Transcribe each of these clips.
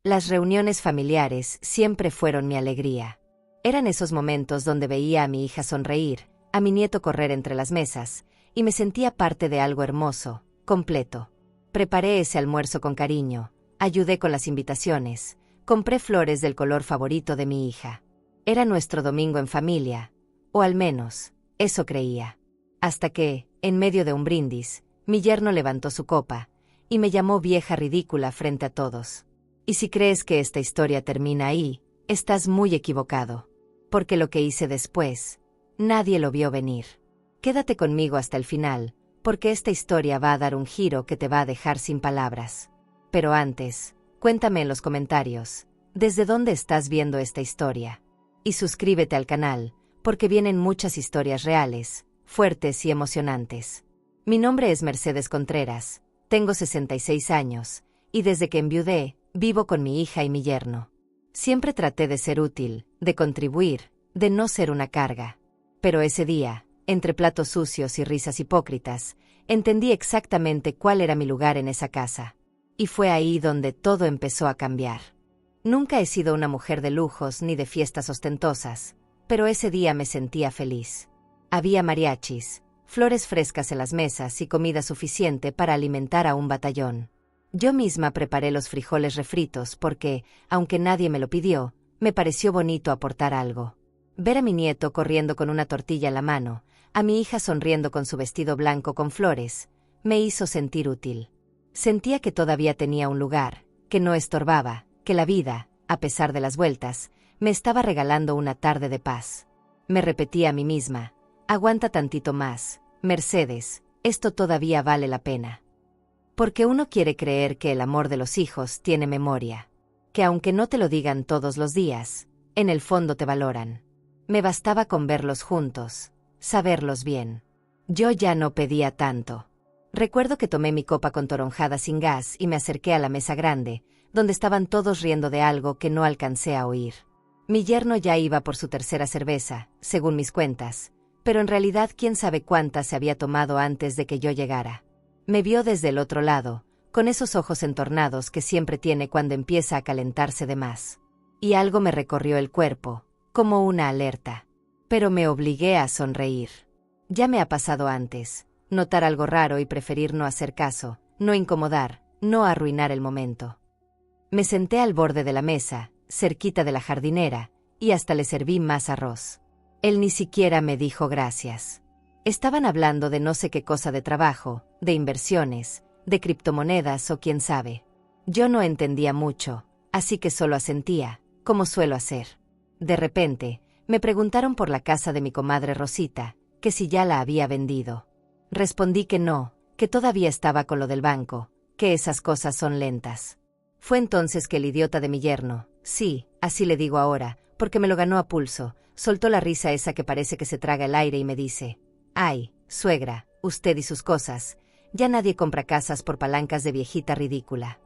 Las reuniones familiares siempre fueron mi alegría. Eran esos momentos donde veía a mi hija sonreír, a mi nieto correr entre las mesas, y me sentía parte de algo hermoso, completo. Preparé ese almuerzo con cariño, ayudé con las invitaciones, compré flores del color favorito de mi hija. Era nuestro domingo en familia, o al menos, eso creía. Hasta que, en medio de un brindis, mi yerno levantó su copa, y me llamó vieja ridícula frente a todos. Y si crees que esta historia termina ahí, estás muy equivocado. Porque lo que hice después, nadie lo vio venir. Quédate conmigo hasta el final, porque esta historia va a dar un giro que te va a dejar sin palabras. Pero antes, cuéntame en los comentarios, ¿desde dónde estás viendo esta historia? Y suscríbete al canal, porque vienen muchas historias reales, fuertes y emocionantes. Mi nombre es Mercedes Contreras, tengo 66 años, y desde que enviudé, vivo con mi hija y mi yerno. Siempre traté de ser útil, de contribuir, de no ser una carga. Pero ese día, entre platos sucios y risas hipócritas, entendí exactamente cuál era mi lugar en esa casa. Y fue ahí donde todo empezó a cambiar. Nunca he sido una mujer de lujos ni de fiestas ostentosas, pero ese día me sentía feliz. Había mariachis, flores frescas en las mesas y comida suficiente para alimentar a un batallón. Yo misma preparé los frijoles refritos porque, aunque nadie me lo pidió, me pareció bonito aportar algo. Ver a mi nieto corriendo con una tortilla en la mano, a mi hija sonriendo con su vestido blanco con flores, me hizo sentir útil. Sentía que todavía tenía un lugar, que no estorbaba, que la vida, a pesar de las vueltas, me estaba regalando una tarde de paz. Me repetía a mí misma, aguanta tantito más, Mercedes, esto todavía vale la pena. Porque uno quiere creer que el amor de los hijos tiene memoria, que aunque no te lo digan todos los días, en el fondo te valoran. Me bastaba con verlos juntos, saberlos bien. Yo ya no pedía tanto. Recuerdo que tomé mi copa con toronjada sin gas y me acerqué a la mesa grande, donde estaban todos riendo de algo que no alcancé a oír. Mi yerno ya iba por su tercera cerveza, según mis cuentas, pero en realidad quién sabe cuántas se había tomado antes de que yo llegara. Me vio desde el otro lado, con esos ojos entornados que siempre tiene cuando empieza a calentarse de más. Y algo me recorrió el cuerpo, como una alerta. Pero me obligué a sonreír. Ya me ha pasado antes, notar algo raro y preferir no hacer caso, no incomodar, no arruinar el momento. Me senté al borde de la mesa, cerquita de la jardinera, y hasta le serví más arroz. Él ni siquiera me dijo gracias. Estaban hablando de no sé qué cosa de trabajo, de inversiones, de criptomonedas o quién sabe. Yo no entendía mucho, así que solo asentía, como suelo hacer. De repente, me preguntaron por la casa de mi comadre Rosita, que si ya la había vendido. Respondí que no, que todavía estaba con lo del banco, que esas cosas son lentas. Fue entonces que el idiota de mi yerno, sí, así le digo ahora, porque me lo ganó a pulso, soltó la risa esa que parece que se traga el aire y me dice: «Ay, suegra, usted y sus cosas, ya nadie compra casas por palancas de viejita ridícula».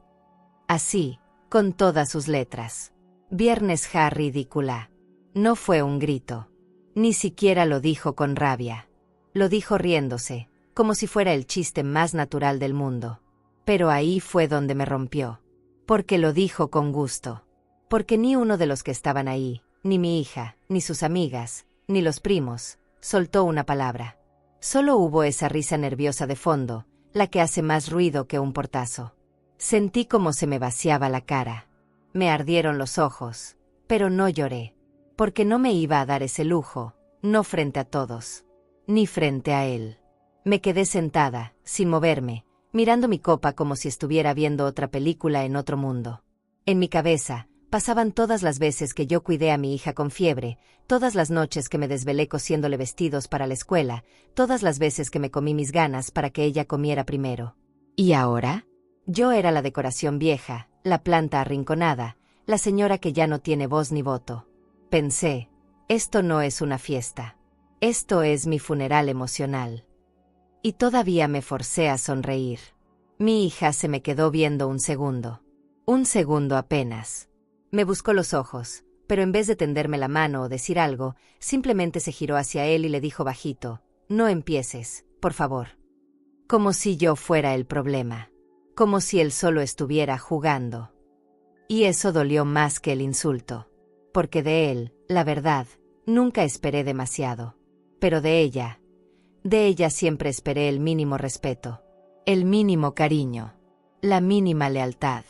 Así, con todas sus letras. Viernes ja ridícula. No fue un grito. Ni siquiera lo dijo con rabia. Lo dijo riéndose, como si fuera el chiste más natural del mundo. Pero ahí fue donde me rompió. Porque lo dijo con gusto. Porque ni uno de los que estaban ahí, ni mi hija, ni sus amigas, ni los primos, soltó una palabra. Solo hubo esa risa nerviosa de fondo, la que hace más ruido que un portazo. Sentí como se me vaciaba la cara. Me ardieron los ojos, pero no lloré. Porque no me iba a dar ese lujo, no frente a todos, ni frente a él. Me quedé sentada, sin moverme, mirando mi copa como si estuviera viendo otra película en otro mundo. En mi cabeza, pasaban todas las veces que yo cuidé a mi hija con fiebre, todas las noches que me desvelé cosiéndole vestidos para la escuela, todas las veces que me comí mis ganas para que ella comiera primero. ¿Y ahora? Yo era la decoración vieja, la planta arrinconada, la señora que ya no tiene voz ni voto. Pensé, esto no es una fiesta. Esto es mi funeral emocional. Y todavía me forcé a sonreír. Mi hija se me quedó viendo un segundo. Un segundo apenas. Me buscó los ojos, pero en vez de tenderme la mano o decir algo, simplemente se giró hacia él y le dijo bajito: «No empieces, por favor». Como si yo fuera el problema. Como si él solo estuviera jugando. Y eso dolió más que el insulto. Porque de él, la verdad, nunca esperé demasiado. Pero de ella siempre esperé el mínimo respeto, el mínimo cariño, la mínima lealtad.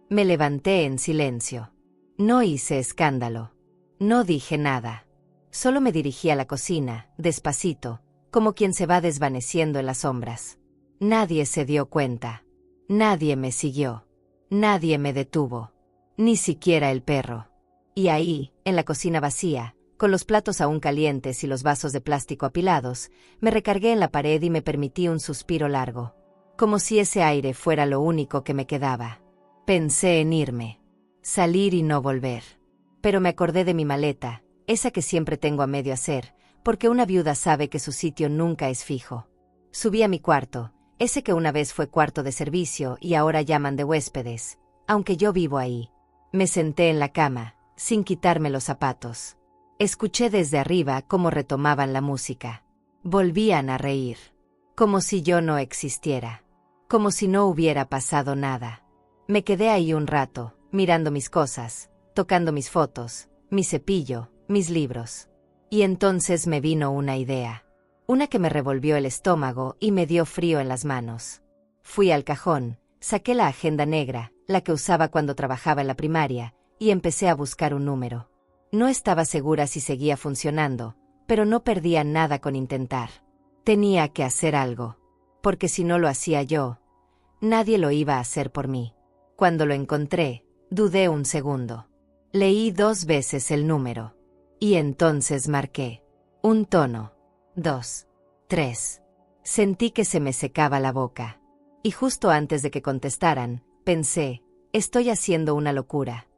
Me levanté en silencio. No hice escándalo. No dije nada. Solo me dirigí a la cocina, despacito, como quien se va desvaneciendo en las sombras. Nadie se dio cuenta. Nadie me siguió. Nadie me detuvo. Ni siquiera el perro. Y ahí, en la cocina vacía, con los platos aún calientes y los vasos de plástico apilados, me recargué en la pared y me permití un suspiro largo. Como si ese aire fuera lo único que me quedaba. Pensé en irme. Salir y no volver. Pero me acordé de mi maleta, esa que siempre tengo a medio hacer, porque una viuda sabe que su sitio nunca es fijo. Subí a mi cuarto, ese que una vez fue cuarto de servicio y ahora llaman de huéspedes, aunque yo vivo ahí. Me senté en la cama, sin quitarme los zapatos. Escuché desde arriba cómo retomaban la música. Volvían a reír. Como si yo no existiera. Como si no hubiera pasado nada. Me quedé ahí un rato, mirando mis cosas, tocando mis fotos, mi cepillo, mis libros. Y entonces me vino una idea. Una que me revolvió el estómago y me dio frío en las manos. Fui al cajón, saqué la agenda negra, la que usaba cuando trabajaba en la primaria, y empecé a buscar un número. No estaba segura si seguía funcionando, pero no perdía nada con intentar. Tenía que hacer algo, porque si no lo hacía yo, nadie lo iba a hacer por mí. Cuando lo encontré, dudé un segundo. Leí 2 veces el número. Y entonces marqué. Un tono. 2. 3. Sentí que se me secaba la boca. Y justo antes de que contestaran, pensé, estoy haciendo una locura.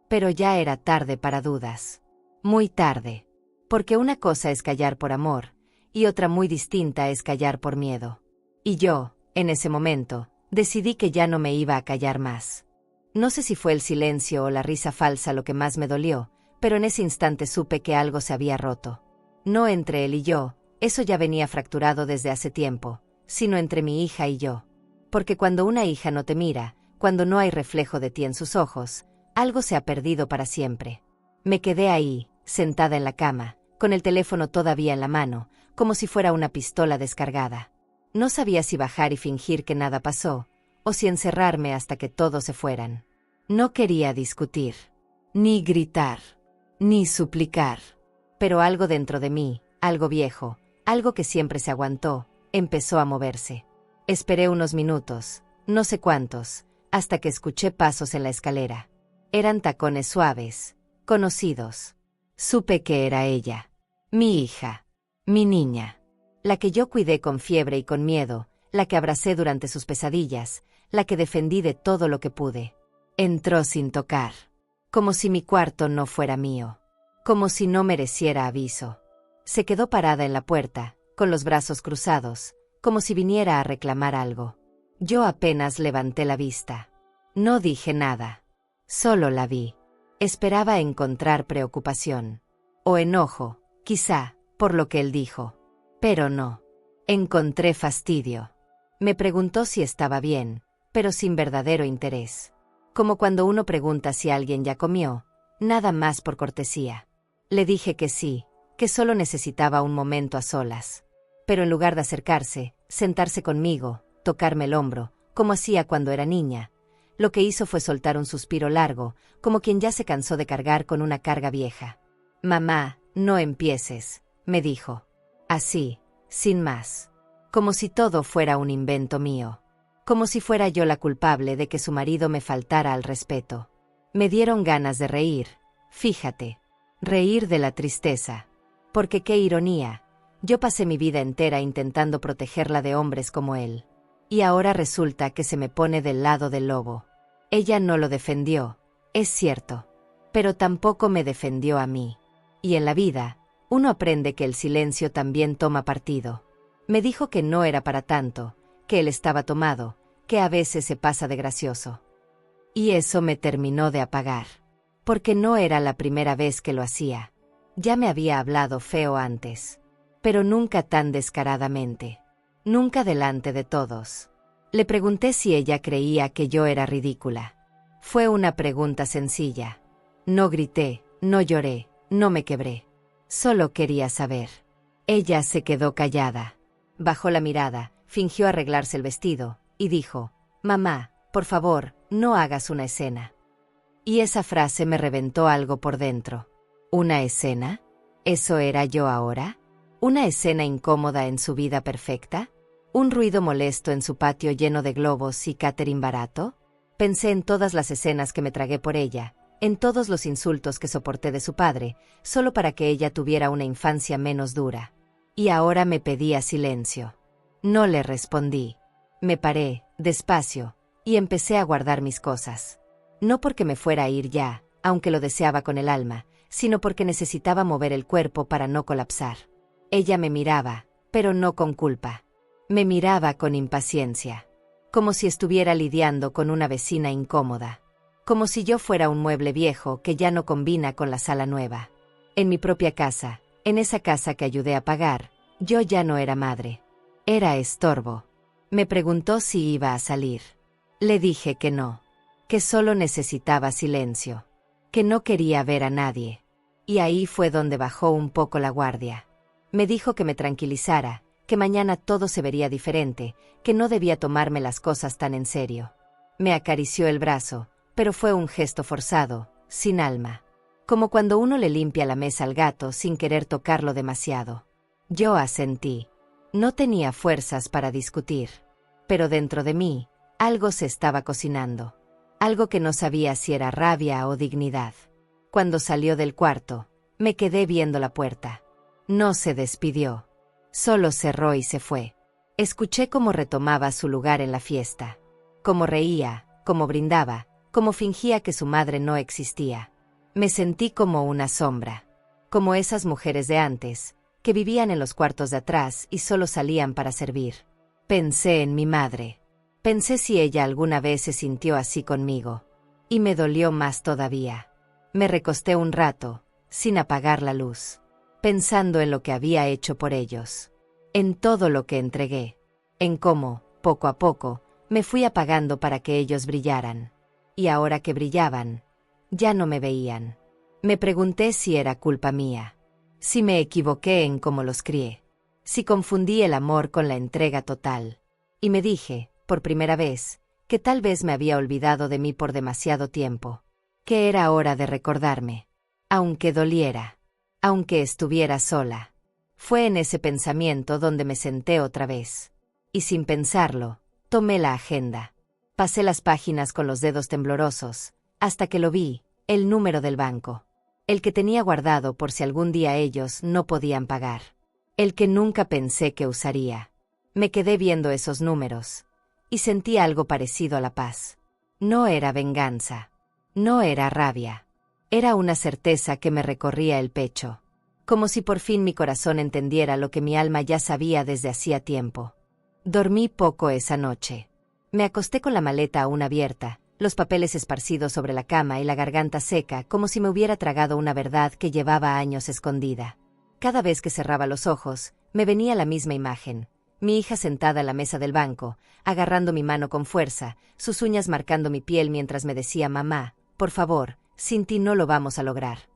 Pero ya era tarde para dudas. Muy tarde. Porque una cosa es callar por amor, y otra muy distinta es callar por miedo. Y yo, en ese momento, decidí que ya no me iba a callar más. No sé si fue el silencio o la risa falsa lo que más me dolió, pero en ese instante supe que algo se había roto. No entre él y yo, eso ya venía fracturado desde hace tiempo, sino entre mi hija y yo. Porque cuando una hija no te mira, cuando no hay reflejo de ti en sus ojos, algo se ha perdido para siempre. Me quedé ahí, sentada en la cama, con el teléfono todavía en la mano, como si fuera una pistola descargada. No sabía si bajar y fingir que nada pasó, o si encerrarme hasta que todos se fueran. No quería discutir, ni gritar, ni suplicar. Pero algo dentro de mí, algo viejo, algo que siempre se aguantó, empezó a moverse. Esperé unos minutos, no sé cuántos, hasta que escuché pasos en la escalera. Eran tacones suaves, conocidos. Supe que era ella, mi hija, mi niña, la que yo cuidé con fiebre y con miedo, la que abracé durante sus pesadillas, la que defendí de todo lo que pude. Entró sin tocar, como si mi cuarto no fuera mío, como si no mereciera aviso. Se quedó parada en la puerta, con los brazos cruzados, como si viniera a reclamar algo. Yo apenas levanté la vista. No dije nada. Solo la vi. Esperaba encontrar preocupación. O enojo, quizá, por lo que él dijo. Pero no. Encontré fastidio. Me preguntó si estaba bien, pero sin verdadero interés. Como cuando uno pregunta si alguien ya comió, nada más por cortesía. Le dije que sí, que solo necesitaba un momento a solas. Pero en lugar de acercarse, sentarse conmigo, tocarme el hombro, como hacía cuando era niña, lo que hizo fue soltar un suspiro largo, como quien ya se cansó de cargar con una carga vieja. «Mamá, no empieces», me dijo. Así, sin más. Como si todo fuera un invento mío. Como si fuera yo la culpable de que su marido me faltara al respeto. Me dieron ganas de reír, fíjate. Reír de la tristeza. Porque qué ironía. Yo pasé mi vida entera intentando protegerla de hombres como él. Y ahora resulta que se me pone del lado del lobo. Ella no lo defendió, es cierto. Pero tampoco me defendió a mí. Y en la vida, uno aprende que el silencio también toma partido. Me dijo que no era para tanto, que él estaba tomado, que a veces se pasa de gracioso. Y eso me terminó de apagar. Porque no era la primera vez que lo hacía. Ya me había hablado feo antes. Pero nunca tan descaradamente. Nunca delante de todos. Le pregunté si ella creía que yo era ridícula. Fue una pregunta sencilla. No grité, no lloré, no me quebré. Solo quería saber. Ella se quedó callada. Bajó la mirada, fingió arreglarse el vestido, y dijo: «Mamá, por favor, no hagas una escena». Y esa frase me reventó algo por dentro. ¿Una escena? ¿Eso era yo ahora? ¿Una escena incómoda en su vida perfecta? ¿Un ruido molesto en su patio lleno de globos y catering barato? Pensé en todas las escenas que me tragué por ella, en todos los insultos que soporté de su padre, solo para que ella tuviera una infancia menos dura. Y ahora me pedía silencio. No le respondí. Me paré, despacio, y empecé a guardar mis cosas. No porque me fuera a ir ya, aunque lo deseaba con el alma, sino porque necesitaba mover el cuerpo para no colapsar. Ella me miraba, pero no con culpa. Me miraba con impaciencia. Como si estuviera lidiando con una vecina incómoda. Como si yo fuera un mueble viejo que ya no combina con la sala nueva. En mi propia casa, en esa casa que ayudé a pagar, yo ya no era madre. Era estorbo. Me preguntó si iba a salir. Le dije que no. Que solo necesitaba silencio. Que no quería ver a nadie. Y ahí fue donde bajó un poco la guardia. Me dijo que me tranquilizara, que mañana todo se vería diferente, que no debía tomarme las cosas tan en serio. Me acarició el brazo, pero fue un gesto forzado, sin alma. Como cuando uno le limpia la mesa al gato sin querer tocarlo demasiado. Yo asentí. No tenía fuerzas para discutir. Pero dentro de mí, algo se estaba cocinando. Algo que no sabía si era rabia o dignidad. Cuando salió del cuarto, me quedé viendo la puerta. No se despidió. Solo cerró y se fue. Escuché cómo retomaba su lugar en la fiesta. Cómo reía, cómo brindaba, cómo fingía que su madre no existía. Me sentí como una sombra. Como esas mujeres de antes, que vivían en los cuartos de atrás y solo salían para servir. Pensé en mi madre. Pensé si ella alguna vez se sintió así conmigo. Y me dolió más todavía. Me recosté un rato, sin apagar la luz. Pensando en lo que había hecho por ellos. En todo lo que entregué. En cómo, poco a poco, me fui apagando para que ellos brillaran. Y ahora que brillaban, ya no me veían. Me pregunté si era culpa mía. Si me equivoqué en cómo los crié. Si confundí el amor con la entrega total. Y me dije, por primera vez, que tal vez me había olvidado de mí por demasiado tiempo. Que era hora de recordarme. Aunque doliera. Aunque estuviera sola. Fue en ese pensamiento donde me senté otra vez. Y sin pensarlo, tomé la agenda. Pasé las páginas con los dedos temblorosos, hasta que lo vi, el número del banco. El que tenía guardado por si algún día ellos no podían pagar. El que nunca pensé que usaría. Me quedé viendo esos números. Y sentí algo parecido a la paz. No era venganza. No era rabia. Era una certeza que me recorría el pecho. Como si por fin mi corazón entendiera lo que mi alma ya sabía desde hacía tiempo. Dormí poco esa noche. Me acosté con la maleta aún abierta, los papeles esparcidos sobre la cama y la garganta seca, como si me hubiera tragado una verdad que llevaba años escondida. Cada vez que cerraba los ojos, me venía la misma imagen. Mi hija sentada a la mesa del banco, agarrando mi mano con fuerza, sus uñas marcando mi piel mientras me decía: «Mamá, por favor, sin ti no lo vamos a lograr».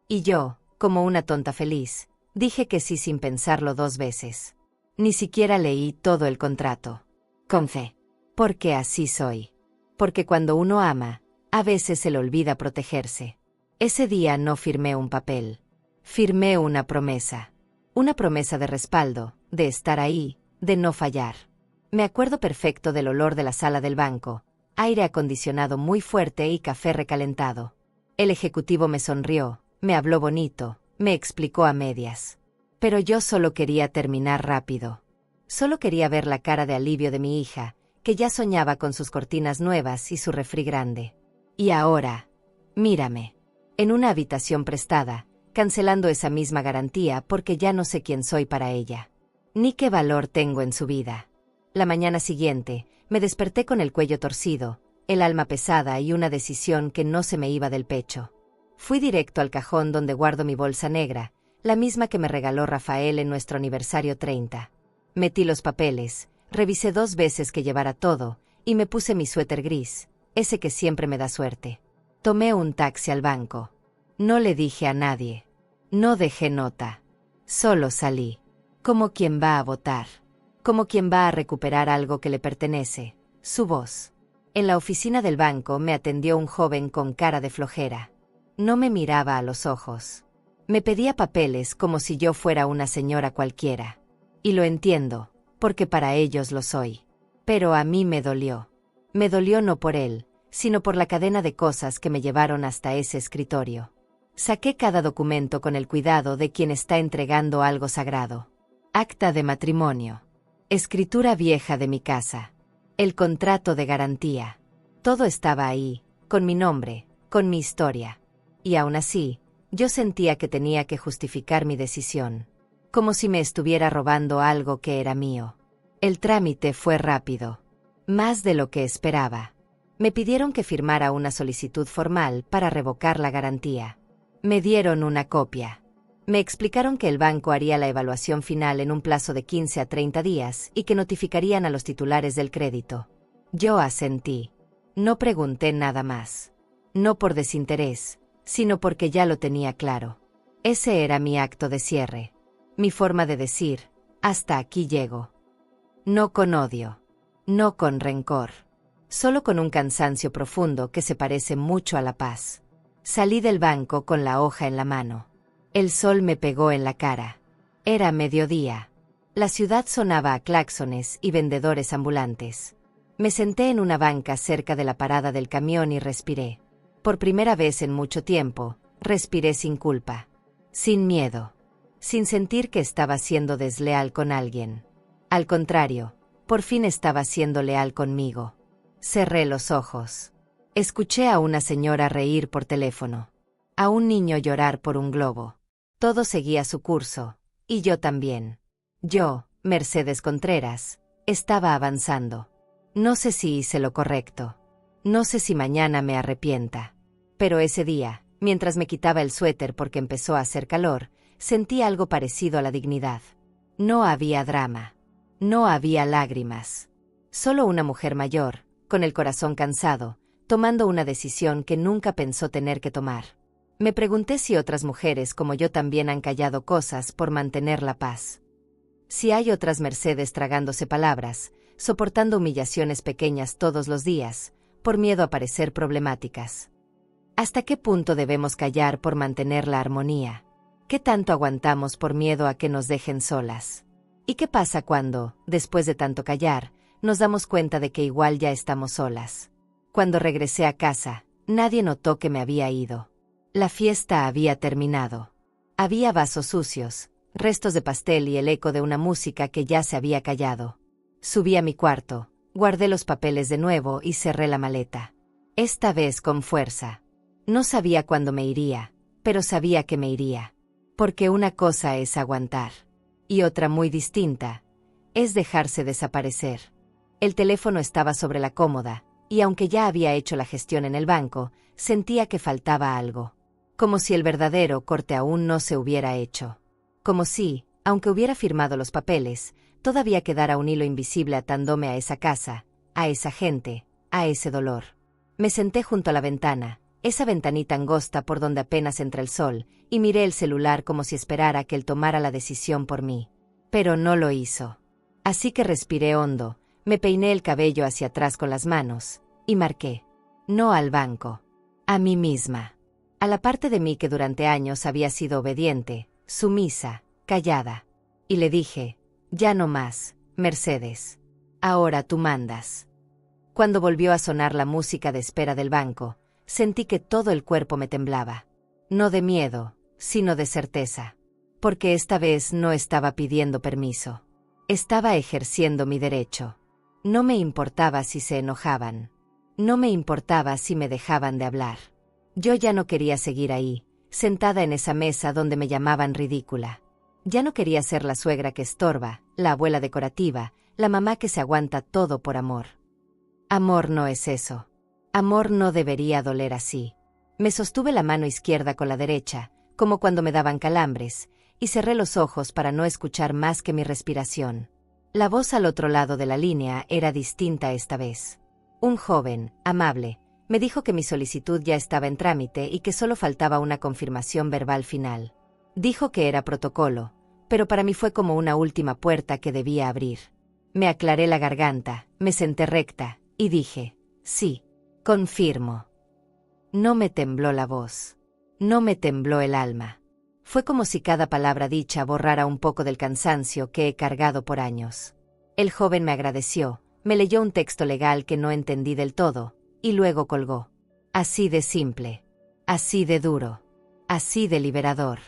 Y yo, como una tonta feliz, dije que sí sin pensarlo 2 veces. Ni siquiera leí todo el contrato. Con fe. Porque así soy. Porque cuando uno ama, a veces se le olvida protegerse. Ese día no firmé un papel. Firmé una promesa. Una promesa de respaldo, de estar ahí, de no fallar. Me acuerdo perfecto del olor de la sala del banco, aire acondicionado muy fuerte y café recalentado. El ejecutivo me sonrió, me habló bonito, me explicó a medias. Pero yo solo quería terminar rápido. Solo quería ver la cara de alivio de mi hija, que ya soñaba con sus cortinas nuevas y su refri grande. Y ahora, mírame. En una habitación prestada, cancelando esa misma garantía porque ya no sé quién soy para ella. Ni qué valor tengo en su vida. La mañana siguiente, me desperté con el cuello torcido, el alma pesada y una decisión que no se me iba del pecho. Fui directo al cajón donde guardo mi bolsa negra, la misma que me regaló Rafael en nuestro aniversario 30. Metí los papeles, revisé 2 veces que llevara todo, y me puse mi suéter gris, ese que siempre me da suerte. Tomé un taxi al banco. No le dije a nadie. No dejé nota. Solo salí. Como quien va a votar. Como quien va a recuperar algo que le pertenece. Su voz. En la oficina del banco me atendió un joven con cara de flojera. No me miraba a los ojos. Me pedía papeles como si yo fuera una señora cualquiera. Y lo entiendo, porque para ellos lo soy. Pero a mí me dolió. Me dolió no por él, sino por la cadena de cosas que me llevaron hasta ese escritorio. Saqué cada documento con el cuidado de quien está entregando algo sagrado. Acta de matrimonio. Escritura vieja de mi casa. El contrato de garantía. Todo estaba ahí, con mi nombre, con mi historia. Y aún así, yo sentía que tenía que justificar mi decisión. Como si me estuviera robando algo que era mío. El trámite fue rápido. Más de lo que esperaba. Me pidieron que firmara una solicitud formal para revocar la garantía. Me dieron una copia. Me explicaron que el banco haría la evaluación final en un plazo de 15 a 30 días y que notificarían a los titulares del crédito. Yo asentí. No pregunté nada más. No por desinterés, sino porque ya lo tenía claro. Ese era mi acto de cierre. Mi forma de decir, hasta aquí llego. No con odio. No con rencor. Solo con un cansancio profundo que se parece mucho a la paz. Salí del banco con la hoja en la mano. El sol me pegó en la cara. Era mediodía. La ciudad sonaba a claxones y vendedores ambulantes. Me senté en una banca cerca de la parada del camión y respiré. Por primera vez en mucho tiempo, respiré sin culpa. Sin miedo. Sin sentir que estaba siendo desleal con alguien. Al contrario, por fin estaba siendo leal conmigo. Cerré los ojos. Escuché a una señora reír por teléfono. A un niño llorar por un globo. Todo seguía su curso, y yo también. Yo, Mercedes Contreras, estaba avanzando. No sé si hice lo correcto. No sé si mañana me arrepienta. Pero ese día, mientras me quitaba el suéter porque empezó a hacer calor, sentí algo parecido a la dignidad. No había drama. No había lágrimas. Solo una mujer mayor, con el corazón cansado, tomando una decisión que nunca pensó tener que tomar. Me pregunté si otras mujeres como yo también han callado cosas por mantener la paz. Si hay otras Mercedes tragándose palabras, soportando humillaciones pequeñas todos los días, por miedo a parecer problemáticas. ¿Hasta qué punto debemos callar por mantener la armonía? ¿Qué tanto aguantamos por miedo a que nos dejen solas? ¿Y qué pasa cuando, después de tanto callar, nos damos cuenta de que igual ya estamos solas? Cuando regresé a casa, nadie notó que me había ido. La fiesta había terminado. Había vasos sucios, restos de pastel y el eco de una música que ya se había callado. Subí a mi cuarto, guardé los papeles de nuevo y cerré la maleta. Esta vez con fuerza. No sabía cuándo me iría, pero sabía que me iría. Porque una cosa es aguantar. Y otra muy distinta, es dejarse desaparecer. El teléfono estaba sobre la cómoda, y aunque ya había hecho la gestión en el banco, sentía que faltaba algo. Como si el verdadero corte aún no se hubiera hecho. Como si, aunque hubiera firmado los papeles, todavía quedara un hilo invisible atándome a esa casa, a esa gente, a ese dolor. Me senté junto a la ventana, esa ventanita angosta por donde apenas entra el sol, y miré el celular como si esperara que él tomara la decisión por mí. Pero no lo hizo. Así que respiré hondo, me peiné el cabello hacia atrás con las manos, y marqué. No al banco. A mí misma. A la parte de mí que durante años había sido obediente, sumisa, callada. Y le dije, ya no más, Mercedes. Ahora tú mandas. Cuando volvió a sonar la música de espera del banco, sentí que todo el cuerpo me temblaba. No de miedo, sino de certeza. Porque esta vez no estaba pidiendo permiso. Estaba ejerciendo mi derecho. No me importaba si se enojaban. No me importaba si me dejaban de hablar. Yo ya no quería seguir ahí, sentada en esa mesa donde me llamaban ridícula. Ya no quería ser la suegra que estorba, la abuela decorativa, la mamá que se aguanta todo por amor. Amor no es eso. Amor no debería doler así. Me sostuve la mano izquierda con la derecha, como cuando me daban calambres, y cerré los ojos para no escuchar más que mi respiración. La voz al otro lado de la línea era distinta esta vez. Un joven, amable, Me dijo que mi solicitud ya estaba en trámite y que solo faltaba una confirmación verbal final. Dijo que era protocolo, pero para mí fue como una última puerta que debía abrir. Me aclaré la garganta, me senté recta, y dije, sí, confirmo. No me tembló la voz. No me tembló el alma. Fue como si cada palabra dicha borrara un poco del cansancio que he cargado por años. El joven me agradeció, me leyó un texto legal que no entendí del todo, y luego colgó. Así de simple. Así de duro. Así de liberador.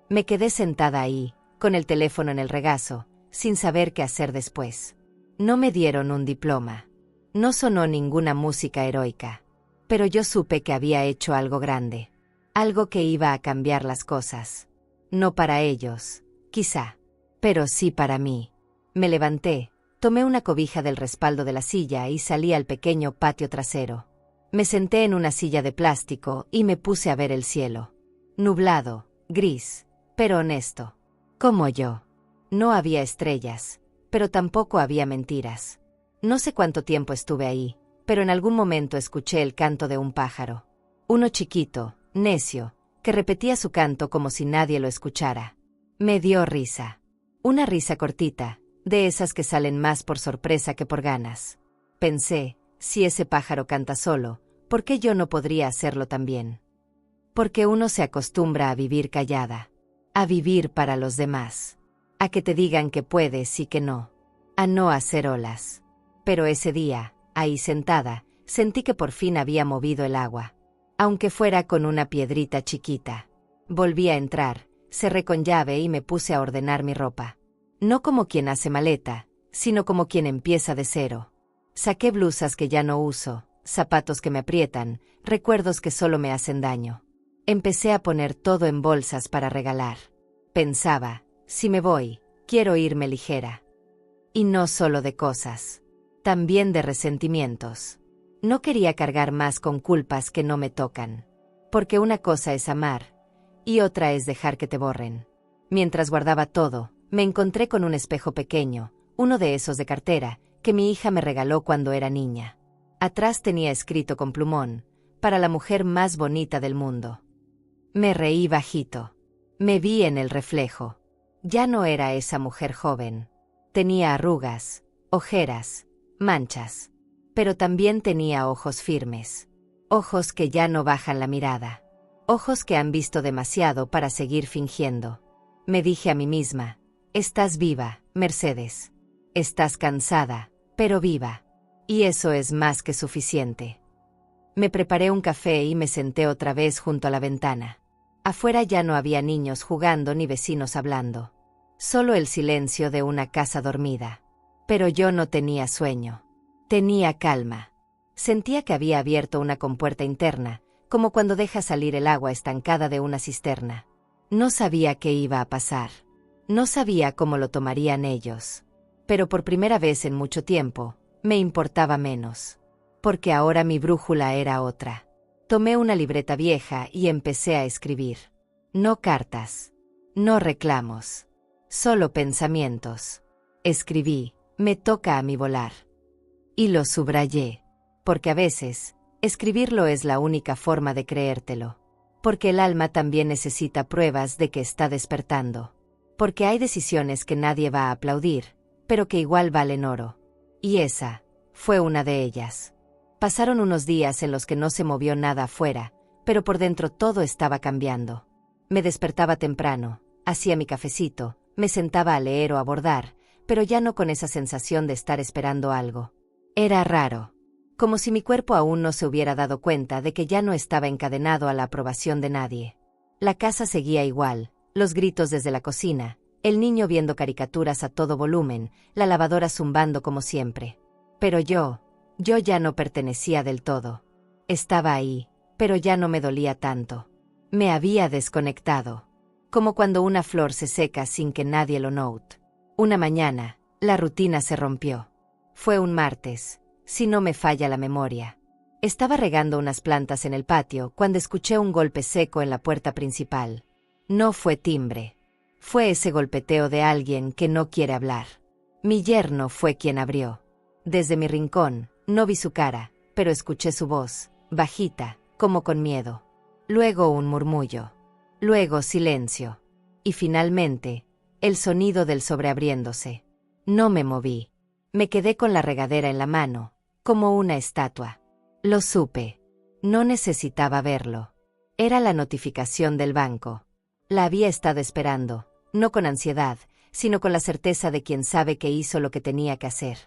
Me quedé sentada ahí, con el teléfono en el regazo, sin saber qué hacer después. No me dieron un diploma. No sonó ninguna música heroica. Pero yo supe que había hecho algo grande. Algo que iba a cambiar las cosas. No para ellos, quizá, pero sí para mí. Me levanté, tomé una cobija del respaldo de la silla y salí al pequeño patio trasero. Me senté en una silla de plástico y me puse a ver el cielo. Nublado, gris, pero honesto. Como yo. No había estrellas, pero tampoco había mentiras. No sé cuánto tiempo estuve ahí, pero en algún momento escuché el canto de un pájaro. Uno chiquito, necio, que repetía su canto como si nadie lo escuchara. Me dio risa. Una risa cortita, de esas que salen más por sorpresa que por ganas. Pensé, si ese pájaro canta solo, ¿por qué yo no podría hacerlo también? Porque uno se acostumbra a vivir callada. A vivir para los demás. A que te digan que puedes y que no. A no hacer olas. Pero ese día, ahí sentada, sentí que por fin había movido el agua. Aunque fuera con una piedrita chiquita. Volví a entrar, cerré con llave y me puse a ordenar mi ropa. No como quien hace maleta, sino como quien empieza de cero. Saqué blusas que ya no uso, zapatos que me aprietan, recuerdos que solo me hacen daño. Empecé a poner todo en bolsas para regalar. Pensaba, si me voy, quiero irme ligera. Y no solo de cosas. También de resentimientos. No quería cargar más con culpas que no me tocan. Porque una cosa es amar, y otra es dejar que te borren. Mientras guardaba todo, me encontré con un espejo pequeño, uno de esos de cartera, que mi hija me regaló cuando era niña. Atrás tenía escrito con plumón, para la mujer más bonita del mundo. Me reí bajito. Me vi en el reflejo. Ya no era esa mujer joven. Tenía arrugas, ojeras, manchas. Pero también tenía ojos firmes. Ojos que ya no bajan la mirada. Ojos que han visto demasiado para seguir fingiendo. Me dije a mí misma, estás viva, Mercedes. Estás cansada, pero viva. Y eso es más que suficiente. Me preparé un café y me senté otra vez junto a la ventana. Afuera ya no había niños jugando ni vecinos hablando. Solo el silencio de una casa dormida. Pero yo no tenía sueño. Tenía calma. Sentía que había abierto una compuerta interna, como cuando deja salir el agua estancada de una cisterna. No sabía qué iba a pasar. No sabía cómo lo tomarían ellos. Pero por primera vez en mucho tiempo, me importaba menos. Porque ahora mi brújula era otra. Tomé una libreta vieja y empecé a escribir. No cartas. No reclamos. Solo pensamientos. Escribí, me toca a mí volar. Y lo subrayé. Porque a veces, escribirlo es la única forma de creértelo. Porque el alma también necesita pruebas de que está despertando. Porque hay decisiones que nadie va a aplaudir, pero que igual valen oro. Y esa fue una de ellas. Pasaron unos días en los que no se movió nada afuera, pero por dentro todo estaba cambiando. Me despertaba temprano, hacía mi cafecito, me sentaba a leer o a bordar, pero ya no con esa sensación de estar esperando algo. Era raro. Como si mi cuerpo aún no se hubiera dado cuenta de que ya no estaba encadenado a la aprobación de nadie. La casa seguía igual, los gritos desde la cocina, el niño viendo caricaturas a todo volumen, la lavadora zumbando como siempre. Pero yo ya no pertenecía del todo. Estaba ahí, pero ya no me dolía tanto. Me había desconectado. Como cuando una flor se seca sin que nadie lo note. Una mañana, la rutina se rompió. Fue un martes, si no me falla la memoria. Estaba regando unas plantas en el patio cuando escuché un golpe seco en la puerta principal. No fue timbre. Fue ese golpeteo de alguien que no quiere hablar. Mi yerno fue quien abrió. Desde mi rincón, no vi su cara, pero escuché su voz, bajita, como con miedo. Luego un murmullo. Luego silencio. Y finalmente, el sonido del sobreabriéndose. No me moví. Me quedé con la regadera en la mano, como una estatua. Lo supe. No necesitaba verlo. Era la notificación del banco. La había estado esperando, no con ansiedad, sino con la certeza de quien sabe que hizo lo que tenía que hacer.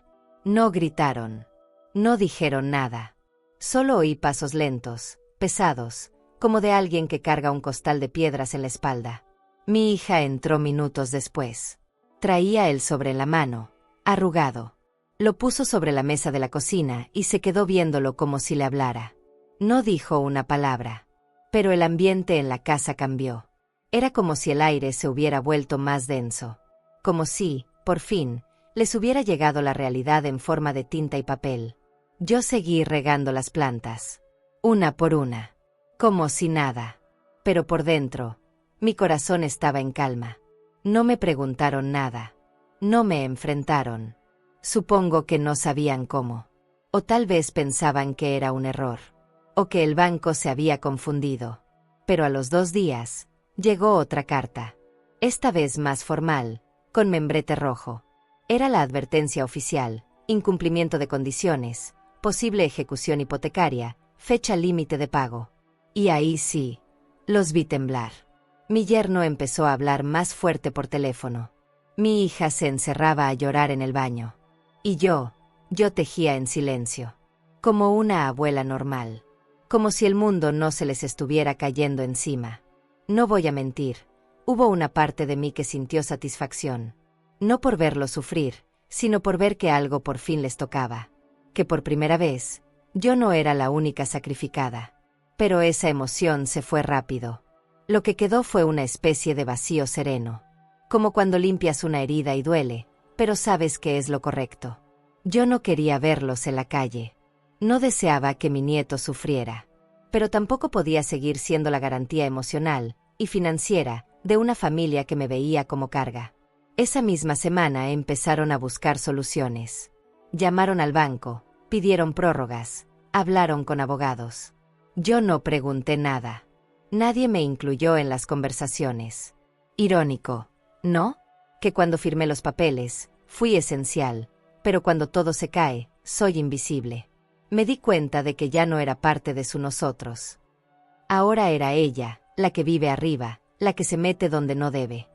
No gritaron. No dijeron nada. Solo oí pasos lentos, pesados, como de alguien que carga un costal de piedras en la espalda. Mi hija entró minutos después. Traía el sobre en la mano, arrugado. Lo puso sobre la mesa de la cocina y se quedó viéndolo como si le hablara. No dijo una palabra. Pero el ambiente en la casa cambió. Era como si el aire se hubiera vuelto más denso. Como si, por fin, les hubiera llegado la realidad en forma de tinta y papel. Yo seguí regando las plantas, una por una, como si nada. Pero por dentro, mi corazón estaba en calma. No me preguntaron nada. No me enfrentaron. Supongo que no sabían cómo. O tal vez pensaban que era un error. O que el banco se había confundido. Pero a los 2 días, llegó otra carta. Esta vez más formal, con membrete rojo. Era la advertencia oficial, incumplimiento de condiciones, posible ejecución hipotecaria, fecha límite de pago. Y ahí sí, los vi temblar. Mi yerno empezó a hablar más fuerte por teléfono. Mi hija se encerraba a llorar en el baño. Y yo tejía en silencio. Como una abuela normal. Como si el mundo no se les estuviera cayendo encima. No voy a mentir, hubo una parte de mí que sintió satisfacción. No por verlos sufrir, sino por ver que algo por fin les tocaba. Que por primera vez, yo no era la única sacrificada. Pero esa emoción se fue rápido. Lo que quedó fue una especie de vacío sereno. Como cuando limpias una herida y duele, pero sabes que es lo correcto. Yo no quería verlos en la calle. No deseaba que mi nieto sufriera. Pero tampoco podía seguir siendo la garantía emocional y financiera de una familia que me veía como carga. Esa misma semana empezaron a buscar soluciones. Llamaron al banco, pidieron prórrogas, hablaron con abogados. Yo no pregunté nada. Nadie me incluyó en las conversaciones. Irónico, ¿no? Que cuando firmé los papeles, fui esencial, pero cuando todo se cae, soy invisible. Me di cuenta de que ya no era parte de su nosotros. Ahora era ella, la que vive arriba, la que se mete donde no debe.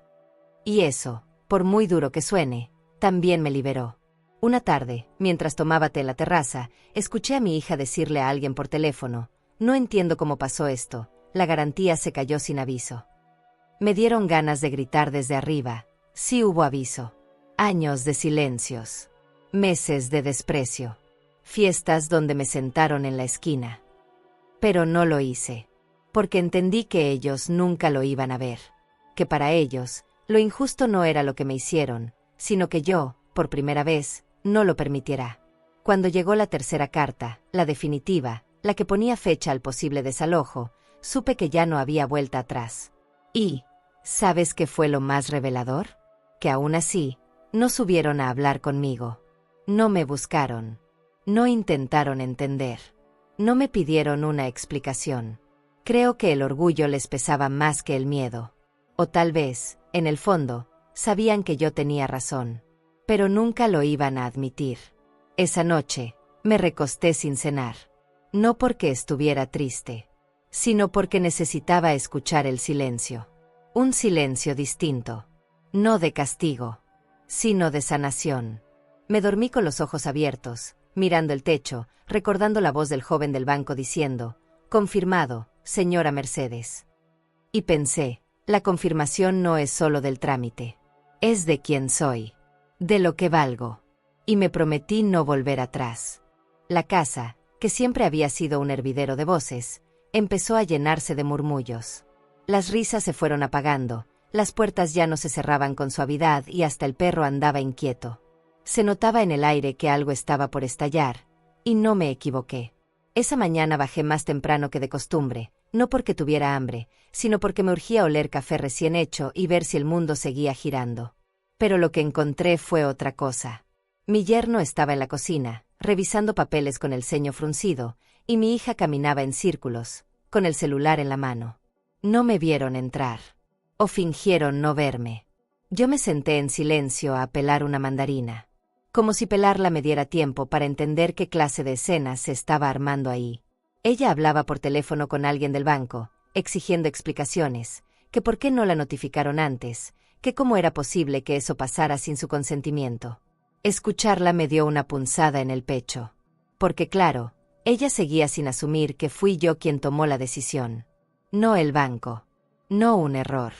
Y eso, por muy duro que suene, también me liberó. Una tarde, mientras tomaba té en la terraza, escuché a mi hija decirle a alguien por teléfono: «No entiendo cómo pasó esto, la garantía se cayó sin aviso». Me dieron ganas de gritar desde arriba. Sí hubo aviso. Años de silencios. Meses de desprecio. Fiestas donde me sentaron en la esquina. Pero no lo hice. Porque entendí que ellos nunca lo iban a ver. Que para ellos, lo injusto no era lo que me hicieron, sino que yo, por primera vez, no lo permitiera. Cuando llegó la tercera carta, la definitiva, la que ponía fecha al posible desalojo, supe que ya no había vuelta atrás. Y, ¿sabes qué fue lo más revelador? Que aún así, no subieron a hablar conmigo. No me buscaron. No intentaron entender. No me pidieron una explicación. Creo que el orgullo les pesaba más que el miedo. O tal vez, en el fondo, sabían que yo tenía razón. Pero nunca lo iban a admitir. Esa noche, me recosté sin cenar. No porque estuviera triste, sino porque necesitaba escuchar el silencio. Un silencio distinto. No de castigo, sino de sanación. Me dormí con los ojos abiertos, mirando el techo, recordando la voz del joven del banco diciendo: «Confirmado, señora Mercedes». Y pensé, la confirmación no es solo del trámite. Es de quién soy. De lo que valgo. Y me prometí no volver atrás. La casa, que siempre había sido un hervidero de voces, empezó a llenarse de murmullos. Las risas se fueron apagando, las puertas ya no se cerraban con suavidad y hasta el perro andaba inquieto. Se notaba en el aire que algo estaba por estallar, y no me equivoqué. Esa mañana bajé más temprano que de costumbre, no porque tuviera hambre, sino porque me urgía oler café recién hecho y ver si el mundo seguía girando. Pero lo que encontré fue otra cosa. Mi yerno estaba en la cocina, revisando papeles con el ceño fruncido, y mi hija caminaba en círculos, con el celular en la mano. No me vieron entrar. O fingieron no verme. Yo me senté en silencio a pelar una mandarina. Como si pelarla me diera tiempo para entender qué clase de escena se estaba armando ahí. Ella hablaba por teléfono con alguien del banco, exigiendo explicaciones, que por qué no la notificaron antes, que cómo era posible que eso pasara sin su consentimiento. Escucharla me dio una punzada en el pecho. Porque claro, ella seguía sin asumir que fui yo quien tomó la decisión. No el banco. No un error.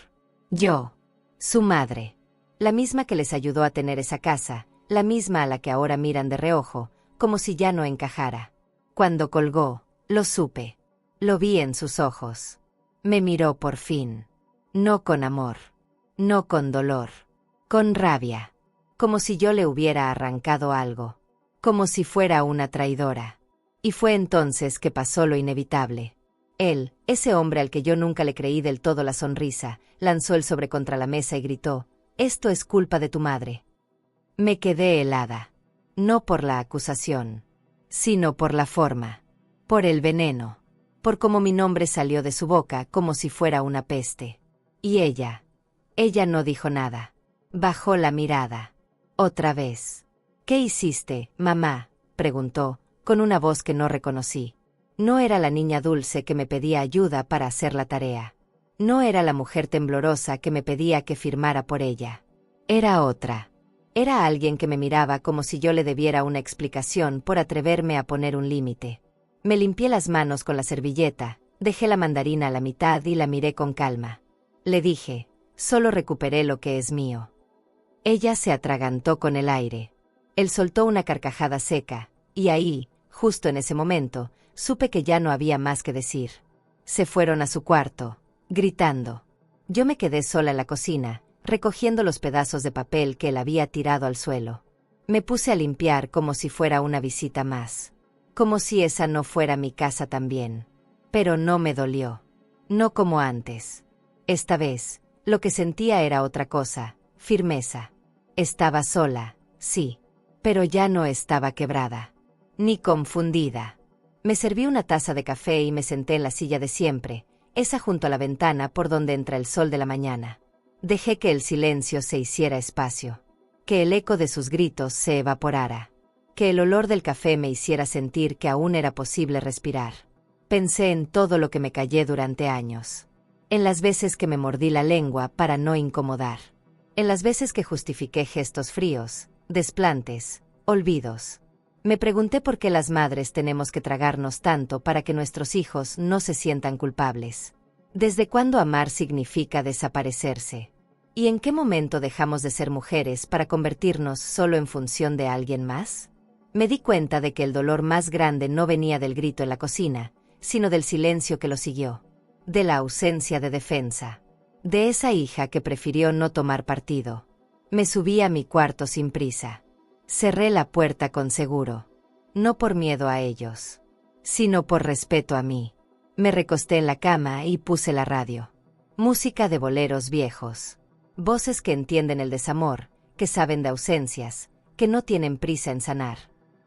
Yo. Su madre. La misma que les ayudó a tener esa casa, la misma a la que ahora miran de reojo, como si ya no encajara. Cuando colgó, lo supe. Lo vi en sus ojos. Me miró por fin. No con amor. No con dolor. Con rabia. Como si yo le hubiera arrancado algo. Como si fuera una traidora. Y fue entonces que pasó lo inevitable. Él, ese hombre al que yo nunca le creí del todo la sonrisa, lanzó el sobre contra la mesa y gritó: «Esto es culpa de tu madre». Me quedé helada. No por la acusación, sino por la forma. Por el veneno. Por cómo mi nombre salió de su boca como si fuera una peste. Y ella no dijo nada. Bajó la mirada. Otra vez. «¿Qué hiciste, mamá?», preguntó, con una voz que no reconocí. No era la niña dulce que me pedía ayuda para hacer la tarea. No era la mujer temblorosa que me pedía que firmara por ella. Era otra. Era alguien que me miraba como si yo le debiera una explicación por atreverme a poner un límite. Me limpié las manos con la servilleta, dejé la mandarina a la mitad y la miré con calma. Le dije: «Solo recuperé lo que es mío». Ella se atragantó con el aire. Él soltó una carcajada seca, y ahí, justo en ese momento, supe que ya no había más que decir. Se fueron a su cuarto, gritando. Yo me quedé sola en la cocina, recogiendo los pedazos de papel que él había tirado al suelo. Me puse a limpiar como si fuera una visita más. Como si esa no fuera mi casa también. Pero no me dolió. No como antes. Esta vez, lo que sentía era otra cosa, firmeza. Estaba sola, sí, pero ya no estaba quebrada. Ni confundida. Me serví una taza de café y me senté en la silla de siempre, esa junto a la ventana por donde entra el sol de la mañana. Dejé que el silencio se hiciera espacio. Que el eco de sus gritos se evaporara. Que el olor del café me hiciera sentir que aún era posible respirar. Pensé en todo lo que me callé durante años. En las veces que me mordí la lengua para no incomodar. En las veces que justifiqué gestos fríos, desplantes, olvidos. Me pregunté por qué las madres tenemos que tragarnos tanto para que nuestros hijos no se sientan culpables. ¿Desde cuándo amar significa desaparecerse? ¿Y en qué momento dejamos de ser mujeres para convertirnos solo en función de alguien más? Me di cuenta de que el dolor más grande no venía del grito en la cocina, sino del silencio que lo siguió. De la ausencia de defensa. De esa hija que prefirió no tomar partido. Me subí a mi cuarto sin prisa. Cerré la puerta con seguro. No por miedo a ellos, sino por respeto a mí. Me recosté en la cama y puse la radio. Música de boleros viejos. Voces que entienden el desamor, que saben de ausencias, que no tienen prisa en sanar.